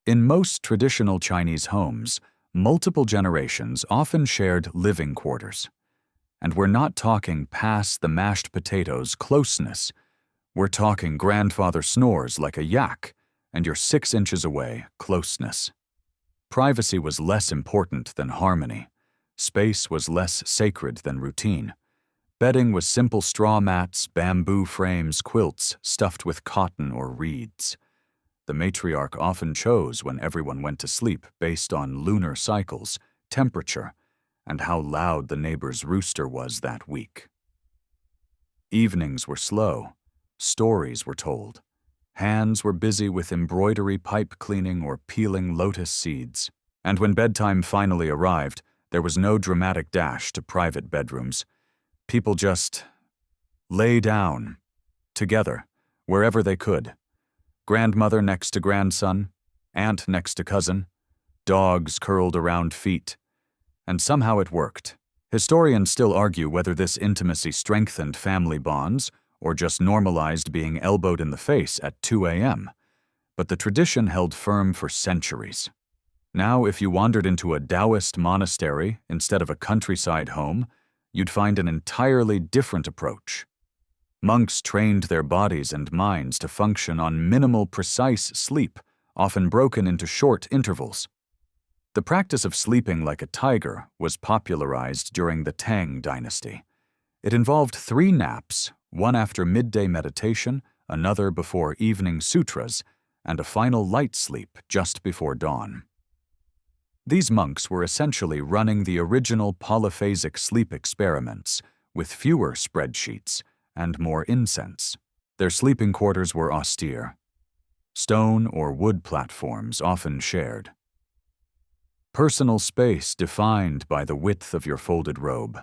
In most traditional Chinese homes, multiple generations often shared living quarters. And we're not talking pass the mashed potatoes closeness. We're talking grandfather snores like a yak, and you're 6 inches away closeness. Privacy was less important than harmony. Space was less sacred than routine. Bedding was simple straw mats, bamboo frames, quilts stuffed with cotton or reeds. The matriarch often chose when everyone went to sleep based on lunar cycles, temperature, and how loud the neighbor's rooster was that week. Evenings were slow. Stories were told. Hands were busy with embroidery, pipe cleaning, or peeling lotus seeds. And when bedtime finally arrived, there was no dramatic dash to private bedrooms. People just lay down, together, wherever they could. Grandmother next to grandson, aunt next to cousin, dogs curled around feet. And somehow it worked. Historians still argue whether this intimacy strengthened family bonds or just normalized being elbowed in the face at 2 a.m., but the tradition held firm for centuries. Now, if you wandered into a Taoist monastery instead of a countryside home, you'd find an entirely different approach. Monks trained their bodies and minds to function on minimal, precise sleep, often broken into short intervals. The practice of sleeping like a tiger was popularized during the Tang dynasty. It involved 3 naps, one after midday meditation, another before evening sutras, and a final light sleep just before dawn. These monks were essentially running the original polyphasic sleep experiments, with fewer spreadsheets and more incense. Their sleeping quarters were austere. Stone or wood platforms often shared. Personal space defined by the width of your folded robe.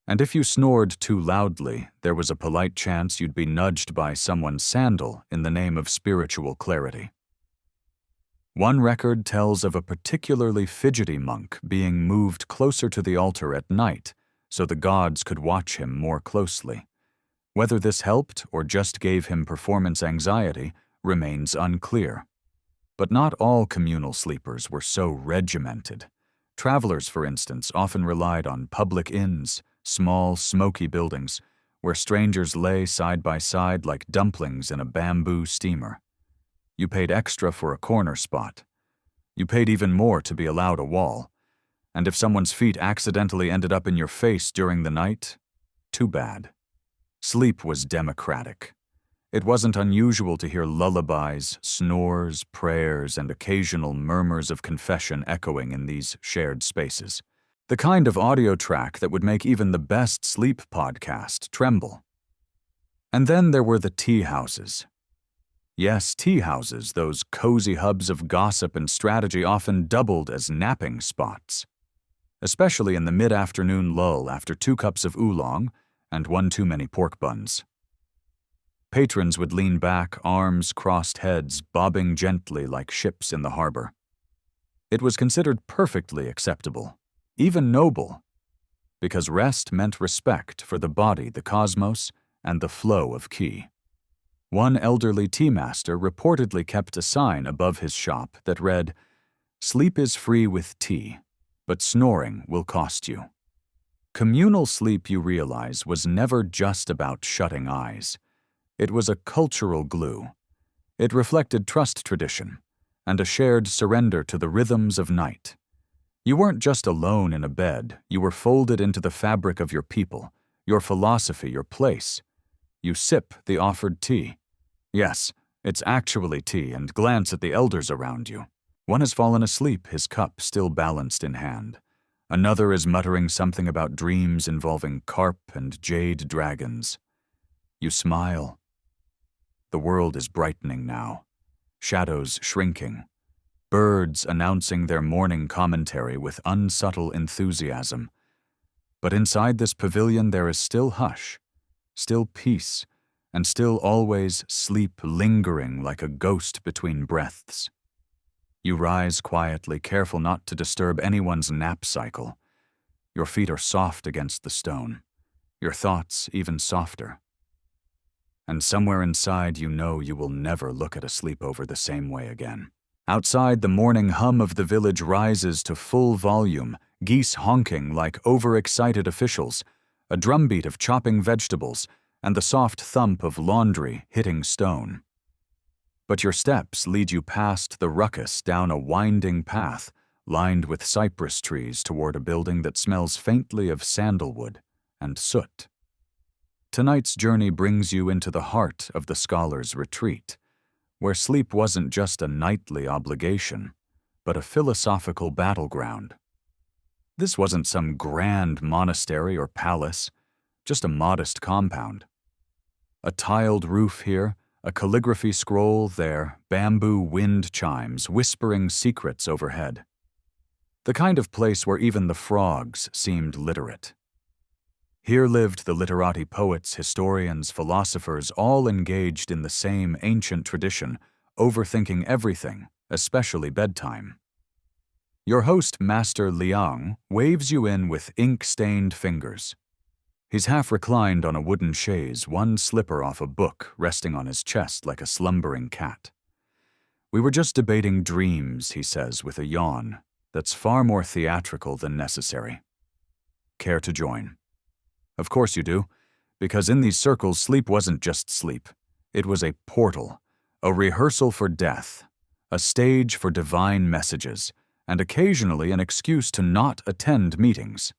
And if you snored too loudly, there was a polite chance you'd be nudged by someone's sandal in the name of spiritual clarity. One record tells of a particularly fidgety monk being moved closer to the altar at night so the gods could watch him more closely. Whether this helped or just gave him performance anxiety remains unclear. But not all communal sleepers were so regimented. Travelers, for instance, often relied on public inns, small, smoky buildings, where strangers lay side by side like dumplings in a bamboo steamer. You paid extra for a corner spot. You paid even more to be allowed a wall. And if someone's feet accidentally ended up in your face during the night, too bad. Sleep was democratic. It wasn't unusual to hear lullabies, snores, prayers, and occasional murmurs of confession echoing in these shared spaces. The kind of audio track that would make even the best sleep podcast tremble. And then there were the tea houses. Yes, tea houses, those cozy hubs of gossip and strategy, often doubled as napping spots. Especially in the mid-afternoon lull after 2 cups of oolong and 1 too many pork buns. Patrons would lean back, arms crossed, heads bobbing gently like ships in the harbor. It was considered perfectly acceptable, even noble, because rest meant respect for the body, the cosmos, and the flow of qi. One elderly tea master reportedly kept a sign above his shop that read, "Sleep is free with tea, but snoring will cost you." Communal sleep, you realize, was never just about shutting eyes. It was a cultural glue. It reflected trust tradition and a shared surrender to the rhythms of night. You weren't just alone in a bed, you were folded into the fabric of your people, your philosophy, your place. You sip the offered tea. Yes, it's actually tea, and glance at the elders around you. One has fallen asleep, his cup still balanced in hand. Another is muttering something about dreams involving carp and jade dragons. You smile. The world is brightening now. Shadows shrinking. Birds announcing their morning commentary with unsubtle enthusiasm. But inside this pavilion there is still hush, still peace, and still always sleep lingering like a ghost between breaths. You rise quietly, careful not to disturb anyone's nap cycle. Your feet are soft against the stone, your thoughts even softer. And somewhere inside you know you will never look at a sleepover the same way again. Outside, the morning hum of the village rises to full volume, geese honking like overexcited officials, a drumbeat of chopping vegetables, and the soft thump of laundry hitting stone. But your steps lead you past the ruckus down a winding path lined with cypress trees toward a building that smells faintly of sandalwood and soot. Tonight's journey brings you into the heart of the scholar's retreat, where sleep wasn't just a nightly obligation, but a philosophical battleground. This wasn't some grand monastery or palace, just a modest compound. A tiled roof here, a calligraphy scroll there, bamboo wind chimes whispering secrets overhead. The kind of place where even the frogs seemed literate. Here lived the literati poets, historians, philosophers, all engaged in the same ancient tradition, overthinking everything, especially bedtime. Your host, Master Liang, waves you in with ink-stained fingers. He's half reclined on a wooden chaise, one slipper off a book resting on his chest like a slumbering cat. We were just debating dreams, he says with a yawn that's far more theatrical than necessary. Care to join? Of course you do, because in these circles sleep wasn't just sleep. It was a portal, a rehearsal for death, a stage for divine messages, and occasionally an excuse to not attend meetings.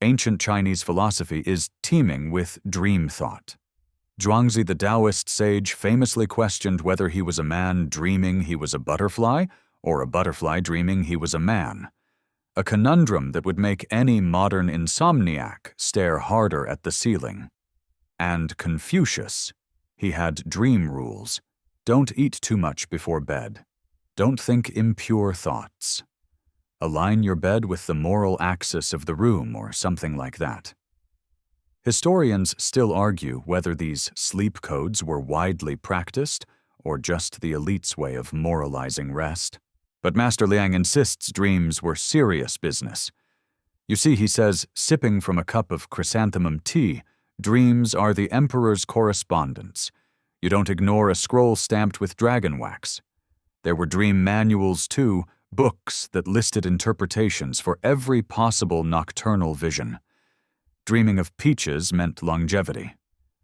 Ancient Chinese philosophy is teeming with dream thought. Zhuangzi, the Taoist sage, famously questioned whether he was a man dreaming he was a butterfly or a butterfly dreaming he was a man. A conundrum that would make any modern insomniac stare harder at the ceiling. And Confucius, he had dream rules. Don't eat too much before bed. Don't think impure thoughts. Align your bed with the moral axis of the room or something like that. Historians still argue whether these sleep codes were widely practiced or just the elite's way of moralizing rest. But Master Liang insists dreams were serious business. You see, he says, sipping from a cup of chrysanthemum tea, dreams are the emperor's correspondence. You don't ignore a scroll stamped with dragon wax. There were dream manuals, too, books that listed interpretations for every possible nocturnal vision. Dreaming of peaches meant longevity.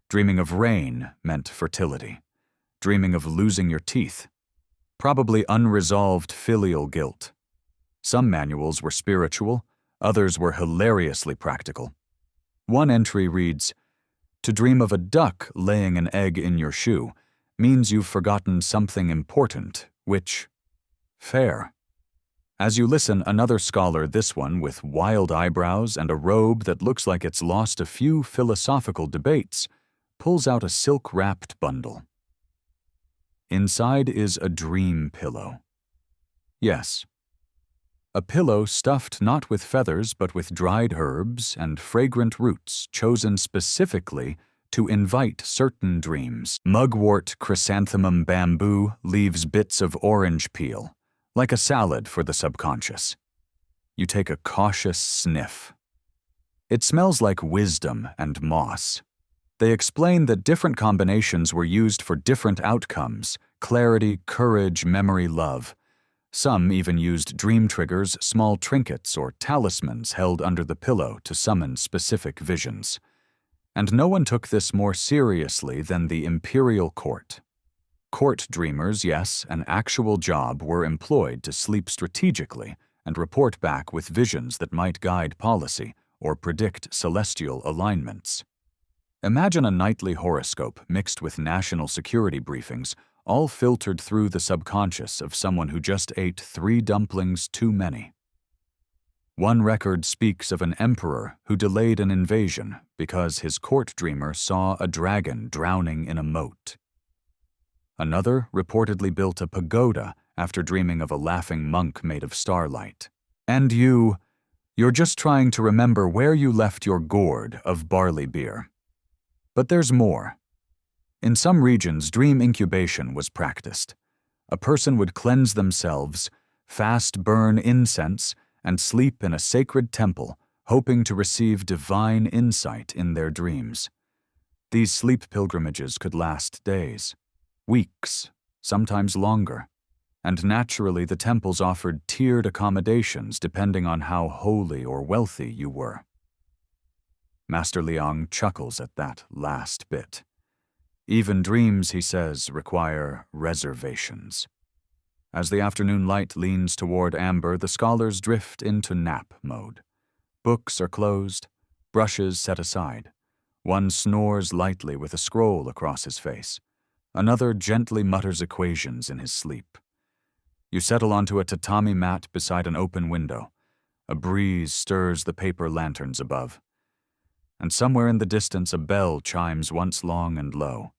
Dreaming of rain meant fertility. Dreaming of losing your teeth. Probably unresolved filial guilt. Some manuals were spiritual, others were hilariously practical. One entry reads, "To dream of a duck laying an egg in your shoe means you've forgotten something important, which... fair." As you listen, another scholar, this one with wild eyebrows and a robe that looks like it's lost a few philosophical debates, pulls out a silk-wrapped bundle. Inside is a dream pillow. Yes. A pillow stuffed not with feathers but with dried herbs and fragrant roots chosen specifically to invite certain dreams. Mugwort chrysanthemum bamboo leaves bits of orange peel, like a salad for the subconscious. You take a cautious sniff. It smells like wisdom and moss. They explain that different combinations were used for different outcomes: clarity, courage, memory, love. Some even used dream triggers, small trinkets, or talismans held under the pillow to summon specific visions. And no one took this more seriously than the imperial court. Court dreamers, yes, an actual job, were employed to sleep strategically and report back with visions that might guide policy or predict celestial alignments. Imagine a nightly horoscope mixed with national security briefings, all filtered through the subconscious of someone who just ate 3 dumplings too many. One record speaks of an emperor who delayed an invasion because his court dreamer saw a dragon drowning in a moat. Another reportedly built a pagoda after dreaming of a laughing monk made of starlight. And you're just trying to remember where you left your gourd of barley beer. But there's more. In some regions, dream incubation was practiced. A person would cleanse themselves, fast burn incense, and sleep in a sacred temple, hoping to receive divine insight in their dreams. These sleep pilgrimages could last days, weeks, sometimes longer, and naturally the temples offered tiered accommodations depending on how holy or wealthy you were. Master Liang chuckles at that last bit. Even dreams, he says, require reservations. As the afternoon light leans toward amber, the scholars drift into nap mode. Books are closed, brushes set aside. One snores lightly with a scroll across his face. Another gently mutters equations in his sleep. You settle onto a tatami mat beside an open window. A breeze stirs the paper lanterns above. And somewhere in the distance a bell chimes once long and low.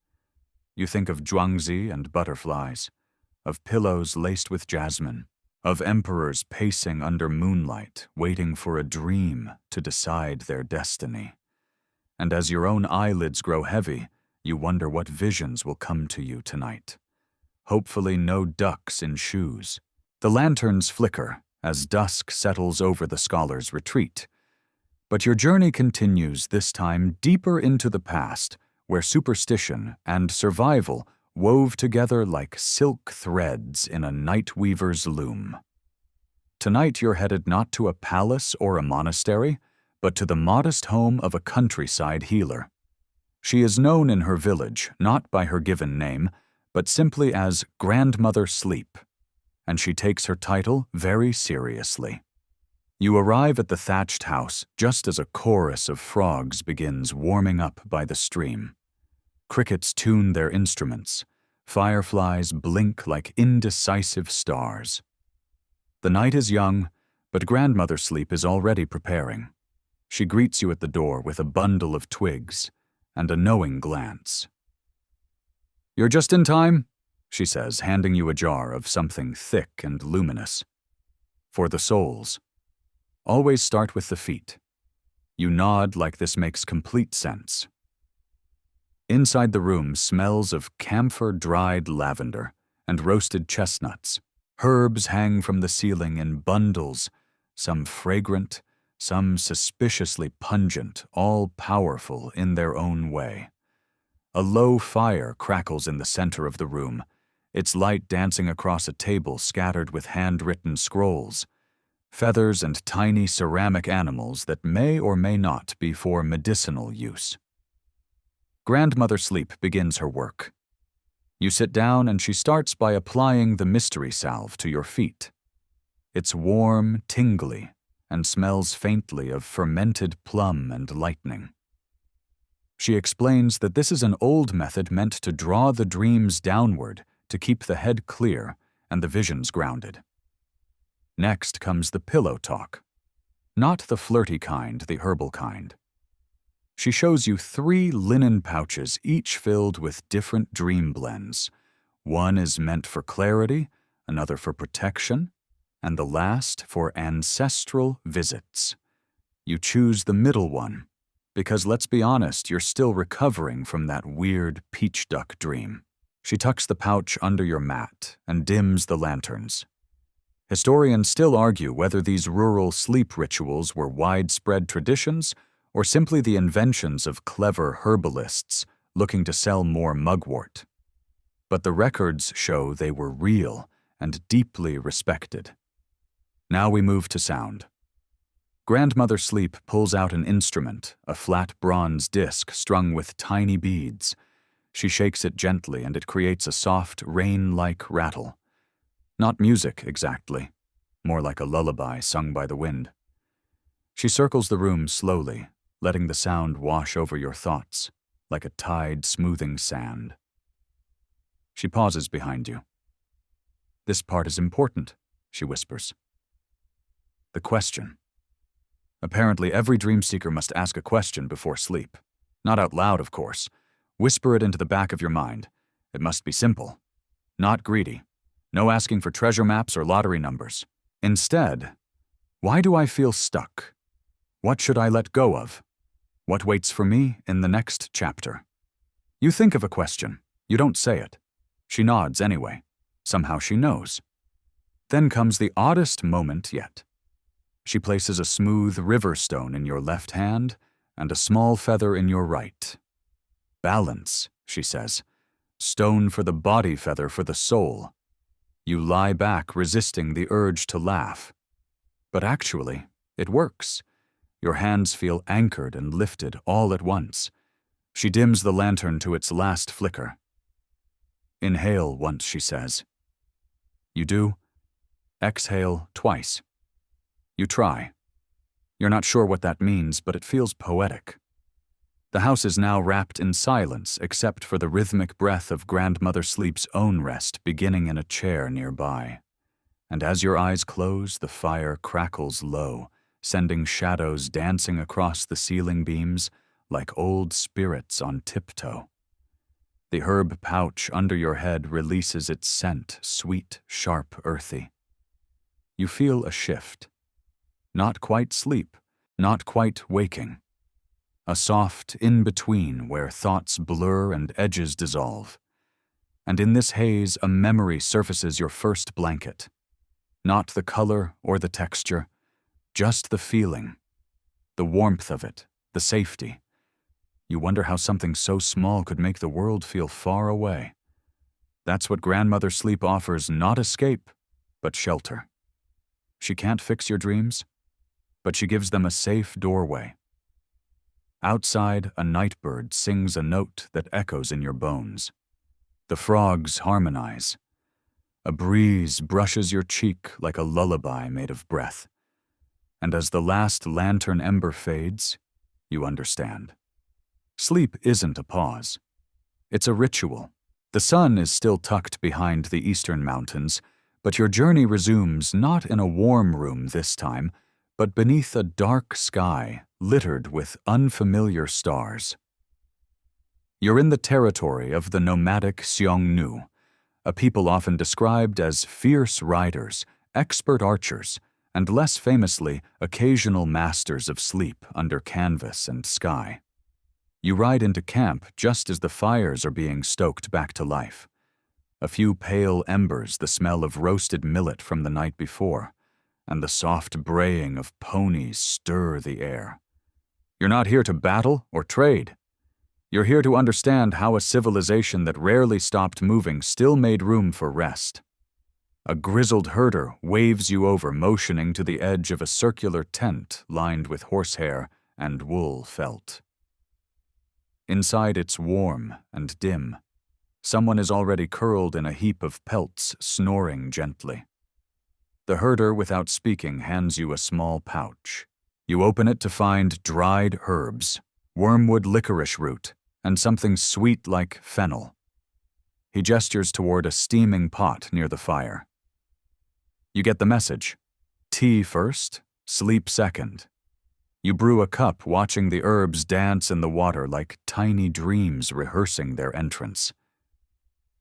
You think of zhuangzi and butterflies, of pillows laced with jasmine, of emperors pacing under moonlight, waiting for a dream to decide their destiny. And as your own eyelids grow heavy, you wonder what visions will come to you tonight. Hopefully no ducks in shoes. The lanterns flicker as dusk settles over the scholar's retreat. But your journey continues, this time deeper into the past, where superstition and survival wove together like silk threads in a night weaver's loom. Tonight you're headed not to a palace or a monastery, but to the modest home of a countryside healer. She is known in her village not by her given name, but simply as Grandmother Sleep, and she takes her title very seriously. You arrive at the thatched house just as a chorus of frogs begins warming up by the stream. Crickets tune their instruments. Fireflies blink like indecisive stars. The night is young, but Grandmother Sleep is already preparing. She greets you at the door with a bundle of twigs and a knowing glance. "You're just in time," she says, handing you a jar of something thick and luminous. "For the souls. Always start with the feet." You nod like this makes complete sense. Inside the room smells of camphor-dried lavender and roasted chestnuts. Herbs hang from the ceiling in bundles, some fragrant, some suspiciously pungent, all powerful in their own way. A low fire crackles in the center of the room, its light dancing across a table scattered with handwritten scrolls, feathers and tiny ceramic animals that may or may not be for medicinal use. Grandmother Sleep begins her work. You sit down and she starts by applying the mystery salve to your feet. It's warm, tingly, and smells faintly of fermented plum and lightning. She explains that this is an old method meant to draw the dreams downward to keep the head clear and the visions grounded. Next comes the pillow talk. Not the flirty kind, the herbal kind. She shows you 3 linen pouches, each filled with different dream blends. One is meant for clarity, another for protection, and the last for ancestral visits. You choose the middle one, because let's be honest, you're still recovering from that weird peach duck dream. She tucks the pouch under your mat and dims the lanterns. Historians still argue whether these rural sleep rituals were widespread traditions or simply the inventions of clever herbalists looking to sell more mugwort. But the records show they were real and deeply respected. Now we move to sound. Grandmother Sleep pulls out an instrument, a flat bronze disc strung with tiny beads. She shakes it gently and it creates a soft, rain-like rattle. Not music, exactly. More like a lullaby sung by the wind. She circles the room slowly, letting the sound wash over your thoughts, like a tide smoothing sand. She pauses behind you. "This part is important," she whispers. The question. Apparently, every dream seeker must ask a question before sleep. Not out loud, of course. Whisper it into the back of your mind. It must be simple. Not greedy. No asking for treasure maps or lottery numbers. Instead, why do I feel stuck? What should I let go of? What waits for me in the next chapter? You think of a question. You don't say it. She nods anyway. Somehow she knows. Then comes the oddest moment yet. She places a smooth river stone in your left hand and a small feather in your right. "Balance," she says. "Stone for the body, feather for the soul." You lie back, resisting the urge to laugh. But actually, it works. Your hands feel anchored and lifted all at once. She dims the lantern to its last flicker. "Inhale once," she says. You do. Exhale twice. You try. You're not sure what that means, but it feels poetic. The house is now wrapped in silence except for the rhythmic breath of Grandmother Sleep's own rest beginning in a chair nearby. And as your eyes close, the fire crackles low, sending shadows dancing across the ceiling beams like old spirits on tiptoe. The herb pouch under your head releases its scent, sweet, sharp, earthy. You feel a shift. Not quite sleep, not quite waking. A soft in-between where thoughts blur and edges dissolve. And in this haze, a memory surfaces your first blanket. Not the color or the texture, just the feeling, the warmth of it, the safety. You wonder how something so small could make the world feel far away. That's what Grandmother Sleep offers, not escape, but shelter. She can't fix your dreams, but she gives them a safe doorway. Outside, a nightbird sings a note that echoes in your bones. The frogs harmonize. A breeze brushes your cheek like a lullaby made of breath. And as the last lantern ember fades, you understand. Sleep isn't a pause. It's a ritual. The sun is still tucked behind the eastern mountains, but your journey resumes not in a warm room this time, but beneath a dark sky littered with unfamiliar stars. You're in the territory of the nomadic Xiongnu, a people often described as fierce riders, expert archers, and less famously, occasional masters of sleep under canvas and sky. You ride into camp just as the fires are being stoked back to life. A few pale embers, the smell of roasted millet from the night before, and the soft braying of ponies stir the air. You're not here to battle or trade. You're here to understand how a civilization that rarely stopped moving still made room for rest. A grizzled herder waves you over, motioning to the edge of a circular tent lined with horsehair and wool felt. Inside it's warm and dim. Someone is already curled in a heap of pelts, snoring gently. The herder, without speaking, hands you a small pouch. You open it to find dried herbs, wormwood licorice root, and something sweet like fennel. He gestures toward a steaming pot near the fire. You get the message. Tea first, sleep second. You brew a cup, watching the herbs dance in the water like tiny dreams rehearsing their entrance.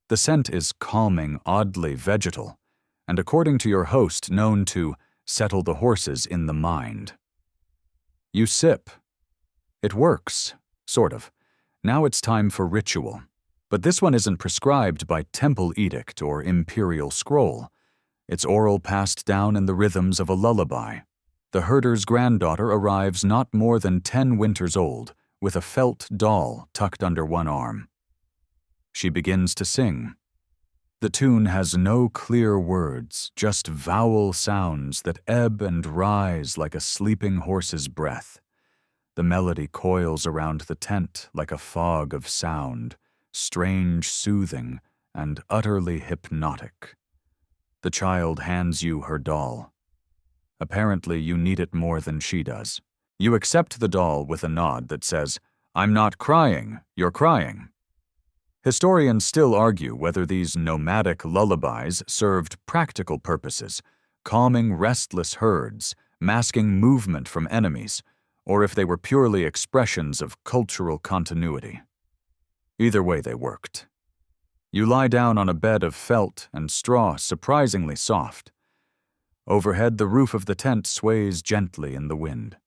The scent is calming, oddly vegetal, and according to your host, known to settle the horses in the mind. You sip. It works, sort of. Now it's time for ritual. But this one isn't prescribed by temple edict or imperial scroll. It's oral, passed down in the rhythms of a lullaby. The herder's granddaughter arrives not more than 10 winters old, with a felt doll tucked under one arm. She begins to sing. The tune has no clear words, just vowel sounds that ebb and rise like a sleeping horse's breath. The melody coils around the tent like a fog of sound, strange, soothing, and utterly hypnotic. The child hands you her doll. Apparently, you need it more than she does. You accept the doll with a nod that says, "I'm not crying, you're crying." Historians still argue whether these nomadic lullabies served practical purposes, calming restless herds, masking movement from enemies, or if they were purely expressions of cultural continuity. Either way, they worked. You lie down on a bed of felt and straw surprisingly soft. Overhead, the roof of the tent sways gently in the wind.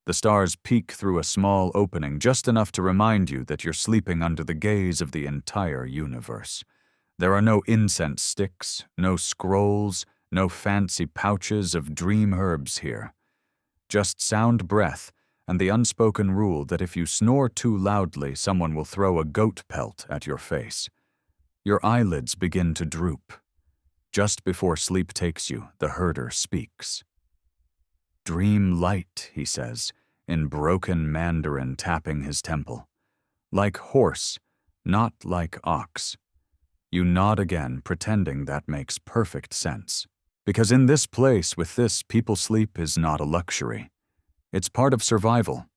The stars peek through a small opening, just enough to remind you that you're sleeping under the gaze of the entire universe. There are no incense sticks, no scrolls, no fancy pouches of dream herbs here. Just sound breath and the unspoken rule that if you snore too loudly, someone will throw a goat pelt at your face. Your eyelids begin to droop. Just before sleep takes you, the herder speaks. "Dream light," he says, in broken Mandarin, tapping his temple. "Like horse, not like ox." You nod again, pretending that makes perfect sense. Because in this place, with this, people sleep is not a luxury. It's part of survival.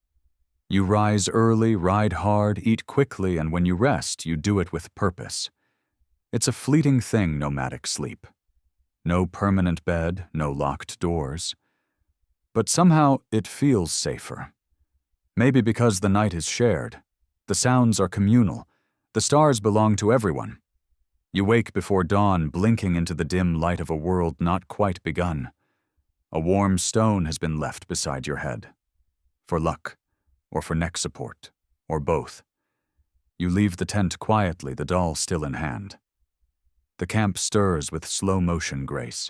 You rise early, ride hard, eat quickly, and when you rest, you do it with purpose. It's a fleeting thing, nomadic sleep. No permanent bed, no locked doors. But somehow it feels safer. Maybe because the night is shared. The sounds are communal. The stars belong to everyone. You wake before dawn, blinking into the dim light of a world not quite begun. A warm stone has been left beside your head. For luck, or for neck support, or both. You leave the tent quietly, the doll still in hand. The camp stirs with slow-motion grace.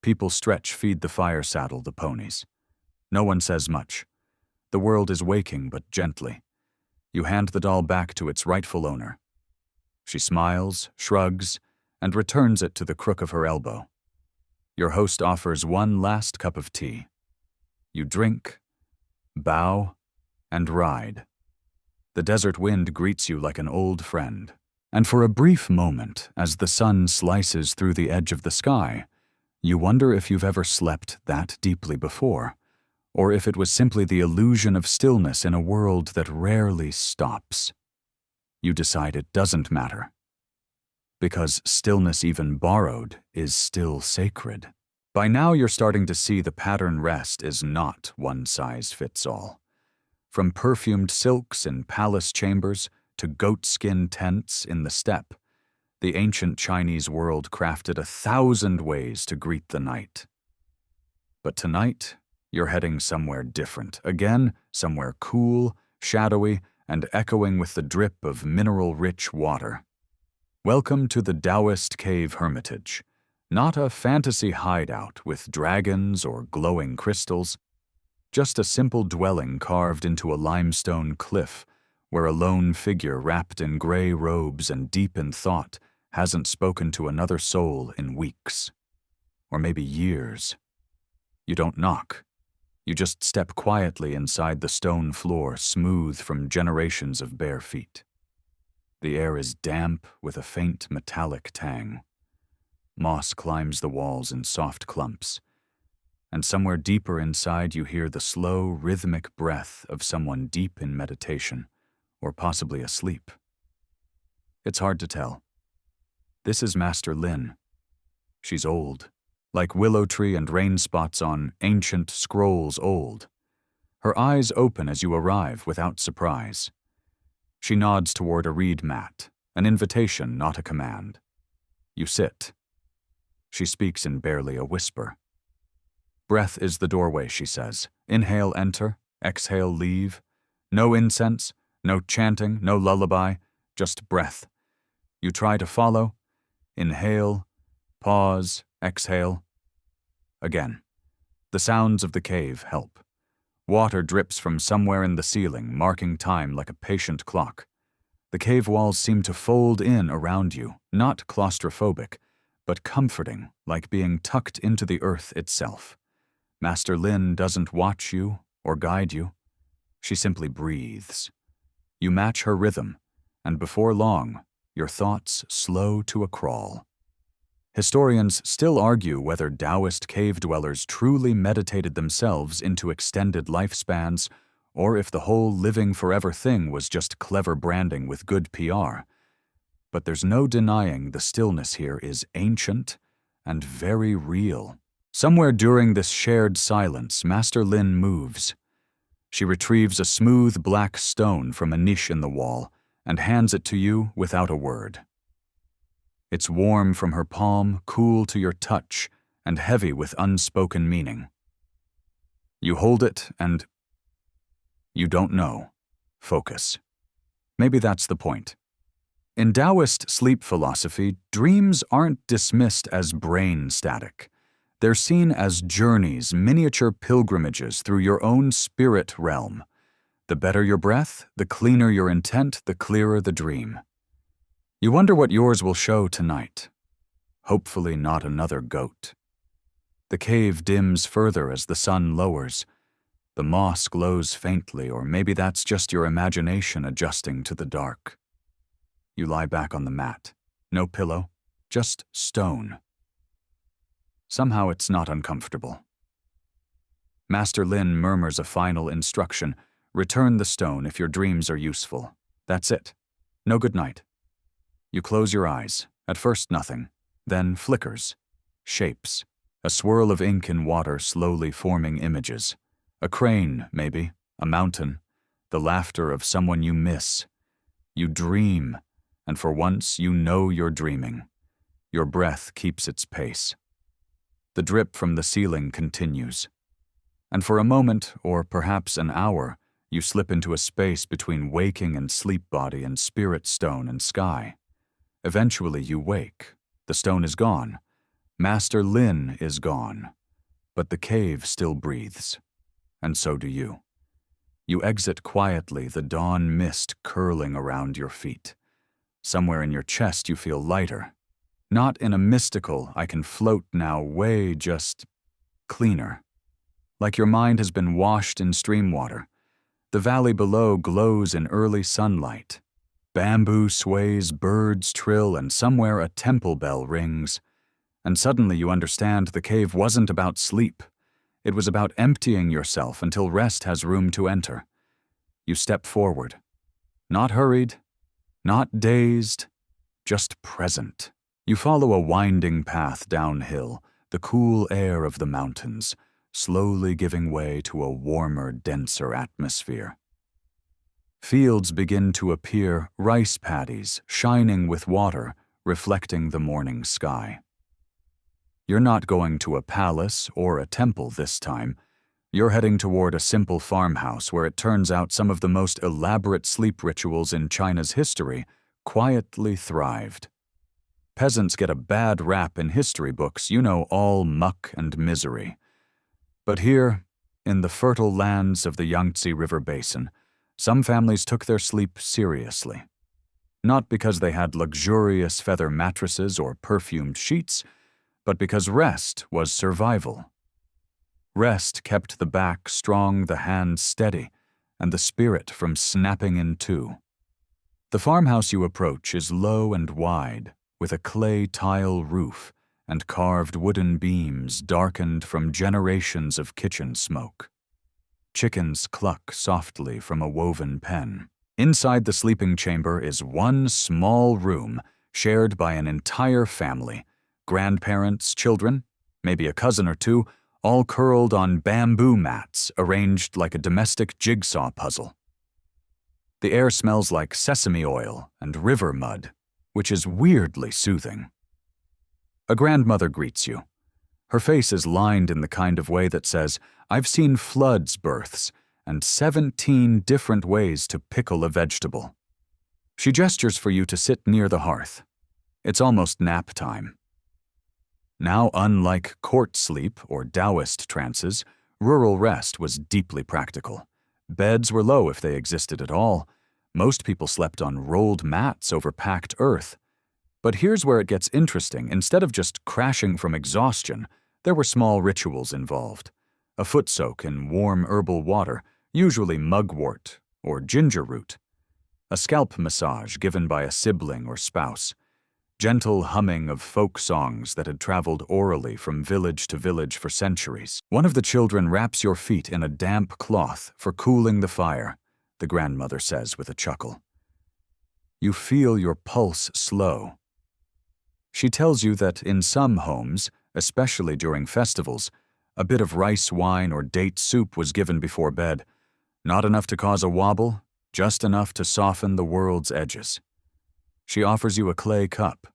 People stretch, feed the fire, saddle the ponies. No one says much. The world is waking, but gently. You hand the doll back to its rightful owner. She smiles, shrugs, and returns it to the crook of her elbow. Your host offers one last cup of tea. You drink, bow, and ride. The desert wind greets you like an old friend. And for a brief moment, as the sun slices through the edge of the sky, you wonder if you've ever slept that deeply before, or if it was simply the illusion of stillness in a world that rarely stops. You decide it doesn't matter. Because stillness, even borrowed, is still sacred. By now you're starting to see the pattern rest is not one size fits all. From perfumed silks in palace chambers to goatskin tents in the steppe, the ancient Chinese world crafted 1,000 ways to greet the night. But tonight, you're heading somewhere different. Again, somewhere cool, shadowy, and echoing with the drip of mineral-rich water. Welcome to the Taoist cave hermitage. Not a fantasy hideout with dragons or glowing crystals, just a simple dwelling carved into a limestone cliff where a lone figure wrapped in gray robes and deep in thought hasn't spoken to another soul in weeks. Or maybe years. You don't knock. You just step quietly inside the stone floor, smooth from generations of bare feet. The air is damp with a faint metallic tang. Moss climbs the walls in soft clumps. And somewhere deeper inside you hear the slow, rhythmic breath of someone deep in meditation, or possibly asleep. It's hard to tell. This is Master Lin. She's old, like willow tree and rain spots on ancient scrolls old. Her eyes open as you arrive without surprise. She nods toward a reed mat, an invitation, not a command. You sit. She speaks in barely a whisper. Breath is the doorway, she says. Inhale, enter. Exhale, leave. No incense, no chanting, no lullaby, just breath. You try to follow. Inhale, pause, exhale. Again. The sounds of the cave help. Water drips from somewhere in the ceiling, marking time like a patient clock. The cave walls seem to fold in around you, not claustrophobic, but comforting, like being tucked into the earth itself. Master Lin doesn't watch you or guide you. She simply breathes. You match her rhythm, and before long, your thoughts slow to a crawl. Historians still argue whether Taoist cave dwellers truly meditated themselves into extended lifespans, or if the whole living forever thing was just clever branding with good PR. But there's no denying the stillness here is ancient and very real. Somewhere during this shared silence, Master Lin moves. She retrieves a smooth black stone from a niche in the wall and hands it to you without a word. It's warm from her palm, cool to your touch, and heavy with unspoken meaning. You hold it and you don't know. Focus. Maybe that's the point. In Taoist sleep philosophy, dreams aren't dismissed as brain static. They're seen as journeys, miniature pilgrimages through your own spirit realm. The better your breath, the cleaner your intent, the clearer the dream. You wonder what yours will show tonight. Hopefully not another goat. The cave dims further as the sun lowers. The moss glows faintly, or maybe that's just your imagination adjusting to the dark. You lie back on the mat. No pillow, just stone. Somehow it's not uncomfortable. Master Lin murmurs a final instruction: return the stone if your dreams are useful. That's it. No good night. You close your eyes. At first nothing. Then flickers. Shapes. A swirl of ink in water slowly forming images. A crane, maybe. A mountain. The laughter of someone you miss. You dream, and for once you know you're dreaming. Your breath keeps its pace. The drip from the ceiling continues. And for a moment, or perhaps an hour, you slip into a space between waking and sleep body and spirit stone and sky. Eventually you wake. The stone is gone. Master Lin is gone. But the cave still breathes. And so do you. You exit quietly, the dawn mist curling around your feet. Somewhere in your chest you feel lighter. Not in a mystical, I can float now way, just cleaner. Like your mind has been washed in stream water. The valley below glows in early sunlight. Bamboo sways, birds trill, and somewhere a temple bell rings. And suddenly you understand the cave wasn't about sleep. It was about emptying yourself until rest has room to enter. You step forward. Not hurried, not dazed, just present. You follow a winding path downhill, the cool air of the mountains, slowly giving way to a warmer, denser atmosphere. Fields begin to appear, rice paddies, shining with water, reflecting the morning sky. You're not going to a palace or a temple this time. You're heading toward a simple farmhouse where it turns out some of the most elaborate sleep rituals in China's history quietly thrived. Peasants get a bad rap in history books, all muck and misery. But here, in the fertile lands of the Yangtze River Basin, some families took their sleep seriously. Not because they had luxurious feather mattresses or perfumed sheets, but because rest was survival. Rest kept the back strong, the hands steady, and the spirit from snapping in two. The farmhouse you approach is low and wide, with a clay tile roof and carved wooden beams darkened from generations of kitchen smoke. Chickens cluck softly from a woven pen. Inside the sleeping chamber is one small room shared by an entire family, grandparents, children, maybe a cousin or two, all curled on bamboo mats arranged like a domestic jigsaw puzzle. The air smells like sesame oil and river mud, which is weirdly soothing. A grandmother greets you. Her face is lined in the kind of way that says, "I've seen floods, births, and 17 different ways to pickle a vegetable." She gestures for you to sit near the hearth. It's almost nap time. Now, unlike court sleep or Taoist trances, rural rest was deeply practical. Beds were low if they existed at all. Most people slept on rolled mats over packed earth. But here's where it gets interesting. Instead of just crashing from exhaustion, there were small rituals involved. A foot soak in warm herbal water, usually mugwort or ginger root. A scalp massage given by a sibling or spouse. Gentle humming of folk songs that had traveled orally from village to village for centuries. One of the children wraps your feet in a damp cloth for cooling the fire, the grandmother says with a chuckle. You feel your pulse slow. She tells you that in some homes, especially during festivals, a bit of rice wine or date soup was given before bed. Not enough to cause a wobble, just enough to soften the world's edges. She offers you a clay cup.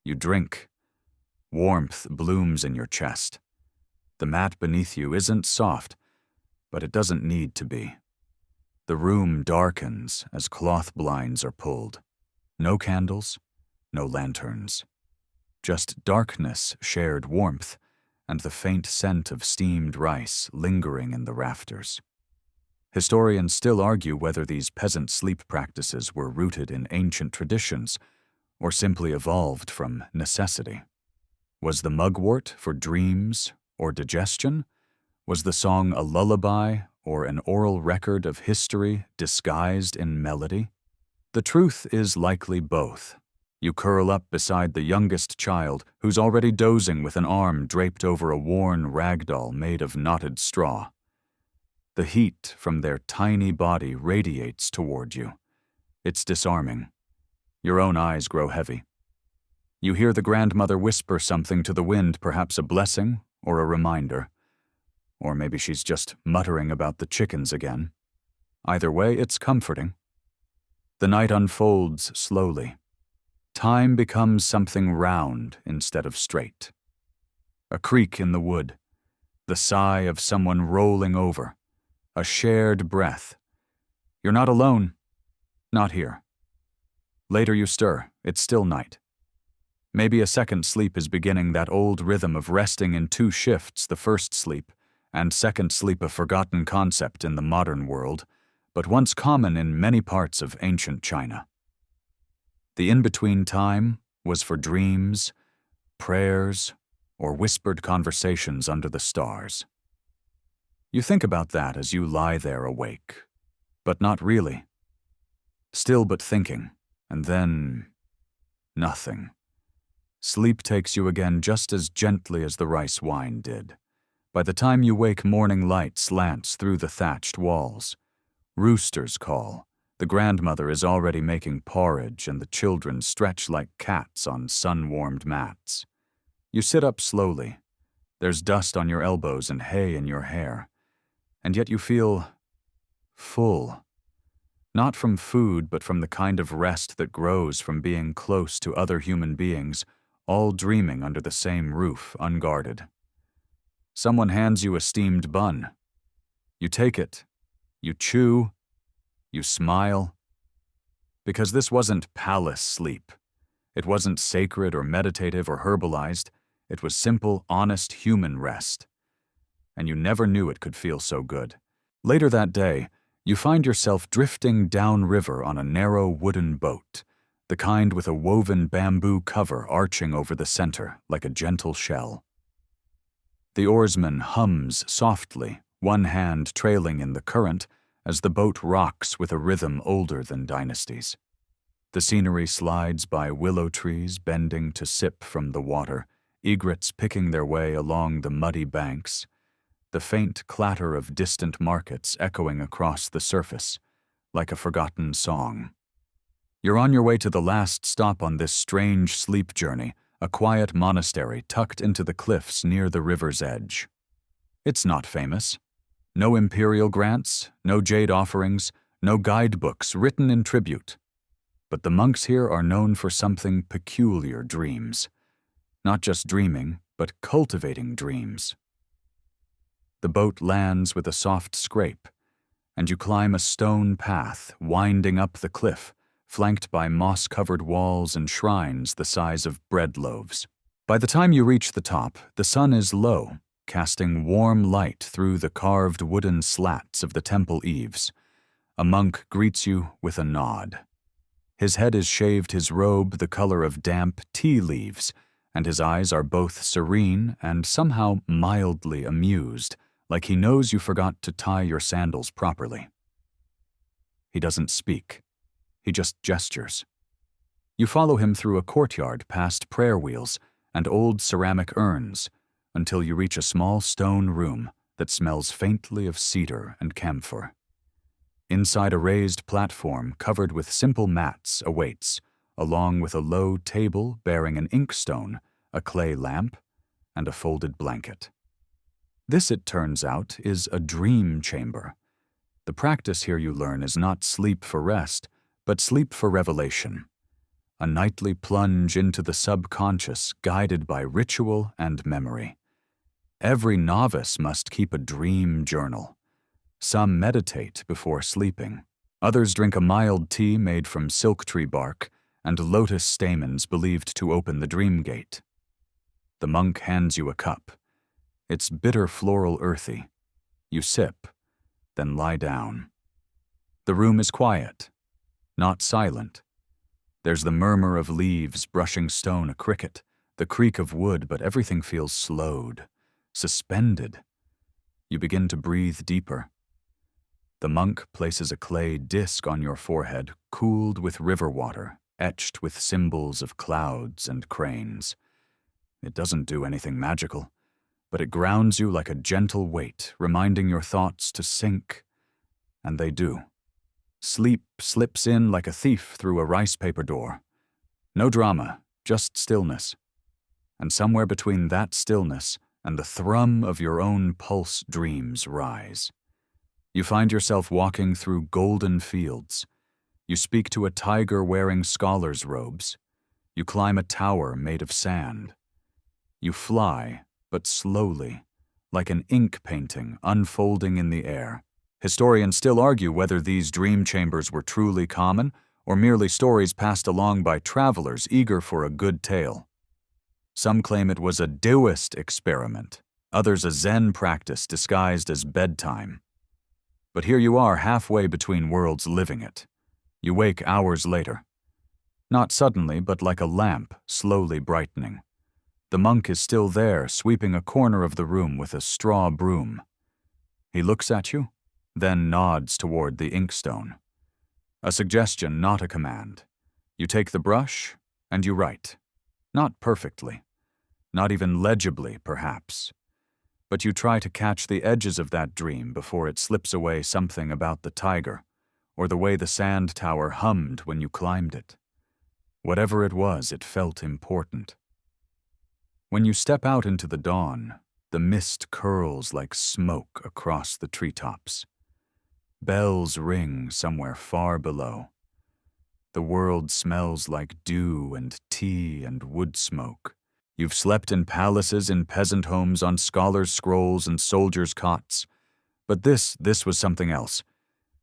You drink. Warmth blooms in your chest. The mat beneath you isn't soft, but it doesn't need to be. The room darkens as cloth blinds are pulled. No candles, no lanterns. Just darkness, shared warmth, and the faint scent of steamed rice lingering in the rafters. Historians still argue whether these peasant sleep practices were rooted in ancient traditions or simply evolved from necessity. Was the mugwort for dreams or digestion? Was the song a lullaby or an oral record of history disguised in melody? The truth is likely both. You curl up beside the youngest child, who's already dozing with an arm draped over a worn rag doll made of knotted straw. The heat from their tiny body radiates toward you. It's disarming. Your own eyes grow heavy. You hear the grandmother whisper something to the wind, perhaps a blessing or a reminder. Or maybe she's just muttering about the chickens again. Either way, it's comforting. The night unfolds slowly. Time becomes something round instead of straight. A creak in the wood, the sigh of someone rolling over, a shared breath. You're not alone. Not here. Later you stir. It's still night. Maybe a second sleep is beginning, that old rhythm of resting in two shifts, the first sleep, and second sleep, a forgotten concept in the modern world, but once common in many parts of ancient China. The in-between time was for dreams, prayers, or whispered conversations under the stars. You think about that as you lie there awake, but not really. Still but thinking, and then nothing. Sleep takes you again just as gently as the rice wine did. By the time you wake, morning light slants through the thatched walls. Roosters call. The grandmother is already making porridge, and the children stretch like cats on sun-warmed mats. You sit up slowly. There's dust on your elbows and hay in your hair. And yet you feel full. Not from food, but from the kind of rest that grows from being close to other human beings, all dreaming under the same roof, unguarded. Someone hands you a steamed bun. You take it. You chew. You smile. Because this wasn't palace sleep. It wasn't sacred or meditative or herbalized. It was simple, honest human rest. And you never knew it could feel so good. Later that day, you find yourself drifting downriver on a narrow wooden boat, the kind with a woven bamboo cover arching over the center like a gentle shell. The oarsman hums softly, one hand trailing in the current, as the boat rocks with a rhythm older than dynasties. The scenery slides by willow trees bending to sip from the water, egrets picking their way along the muddy banks, the faint clatter of distant markets echoing across the surface, like a forgotten song. You're on your way to the last stop on this strange sleep journey, a quiet monastery tucked into the cliffs near the river's edge. It's not famous. No imperial grants, no jade offerings, no guidebooks written in tribute. But the monks here are known for something peculiar: dreams. Not just dreaming, but cultivating dreams. The boat lands with a soft scrape, and you climb a stone path winding up the cliff, flanked by moss-covered walls and shrines the size of bread loaves. By the time you reach the top, the sun is low, casting warm light through the carved wooden slats of the temple eaves. A monk greets you with a nod. His head is shaved, his robe the color of damp tea leaves, and his eyes are both serene and somehow mildly amused, like he knows you forgot to tie your sandals properly. He doesn't speak. He just gestures. You follow him through a courtyard past prayer wheels and old ceramic urns, until you reach a small stone room that smells faintly of cedar and camphor. Inside, a raised platform covered with simple mats awaits, along with a low table bearing an inkstone, a clay lamp, and a folded blanket. This, it turns out, is a dream chamber. The practice here, you learn, is not sleep for rest, but sleep for revelation. A nightly plunge into the subconscious guided by ritual and memory. Every novice must keep a dream journal. Some meditate before sleeping. Others drink a mild tea made from silk tree bark and lotus stamens believed to open the dream gate. The monk hands you a cup. It's bitter floral earthy. You sip, then lie down. The room is quiet, not silent. There's the murmur of leaves brushing stone, a cricket, the creak of wood, but everything feels slowed, suspended. You begin to breathe deeper. The monk places a clay disc on your forehead, cooled with river water, etched with symbols of clouds and cranes. It doesn't do anything magical, but it grounds you like a gentle weight, reminding your thoughts to sink. And they do. Sleep slips in like a thief through a rice paper door. No drama, just stillness. And somewhere between that stillness and the thrum of your own pulse, dreams rise. You find yourself walking through golden fields. You speak to a tiger wearing scholar's robes. You climb a tower made of sand. You fly, but slowly, like an ink painting unfolding in the air. Historians still argue whether these dream chambers were truly common or merely stories passed along by travelers eager for a good tale. Some claim it was a Taoist experiment, others a Zen practice disguised as bedtime. But here you are halfway between worlds living it. You wake hours later. Not suddenly, but like a lamp slowly brightening. The monk is still there, sweeping a corner of the room with a straw broom. He looks at you, then nods toward the inkstone. A suggestion, not a command. You take the brush, and you write. Not perfectly. Not even legibly, perhaps. But you try to catch the edges of that dream before it slips away something about the tiger, or the way the sand tower hummed when you climbed it. Whatever it was, it felt important. When you step out into the dawn, the mist curls like smoke across the treetops. Bells ring somewhere far below. The world smells like dew and tea and wood smoke. You've slept in palaces, in peasant homes, on scholars' scrolls and soldiers' cots. But this was something else.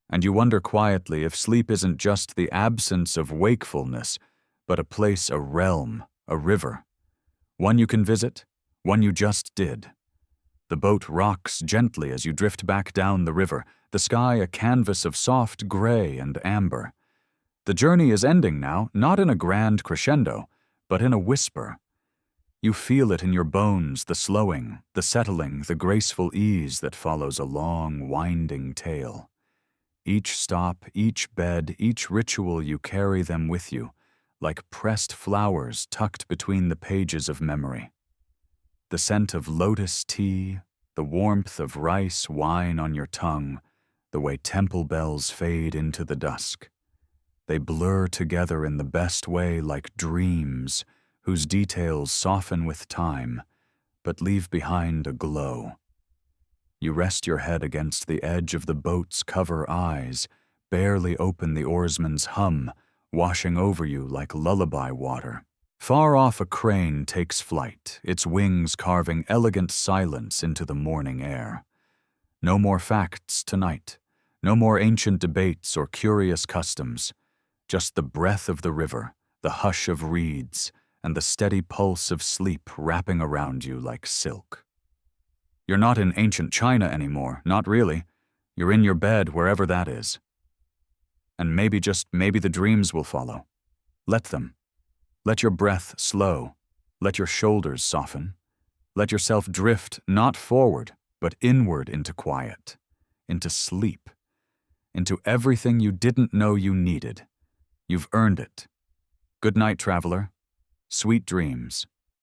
And you wonder quietly if sleep isn't just the absence of wakefulness, but a place, a realm, a river. One you can visit, one you just did. The boat rocks gently as you drift back down the river, the sky a canvas of soft gray and amber. The journey is ending now, not in a grand crescendo, but in a whisper. You feel it in your bones, the slowing, the settling, the graceful ease that follows a long, winding tale. Each stop, each bed, each ritual, you carry them with you, like pressed flowers tucked between the pages of memory. The scent of lotus tea, the warmth of rice wine on your tongue, the way temple bells fade into the dusk. They blur together in the best way like dreams, whose details soften with time, but leave behind a glow. You rest your head against the edge of the boat's cover eyes, barely open the oarsman's hum, washing over you like lullaby water. Far off a crane takes flight, its wings carving elegant silence into the morning air. No more facts tonight, no more ancient debates or curious customs, just the breath of the river, the hush of reeds, and the steady pulse of sleep wrapping around you like silk. You're not in ancient China anymore, not really. You're in your bed, wherever that is. And maybe, just maybe, the dreams will follow. Let them. Let your breath slow. Let your shoulders soften. Let yourself drift not forward, but inward into quiet, into sleep, into everything you didn't know you needed. You've earned it. Good night, traveler. Sweet dreams.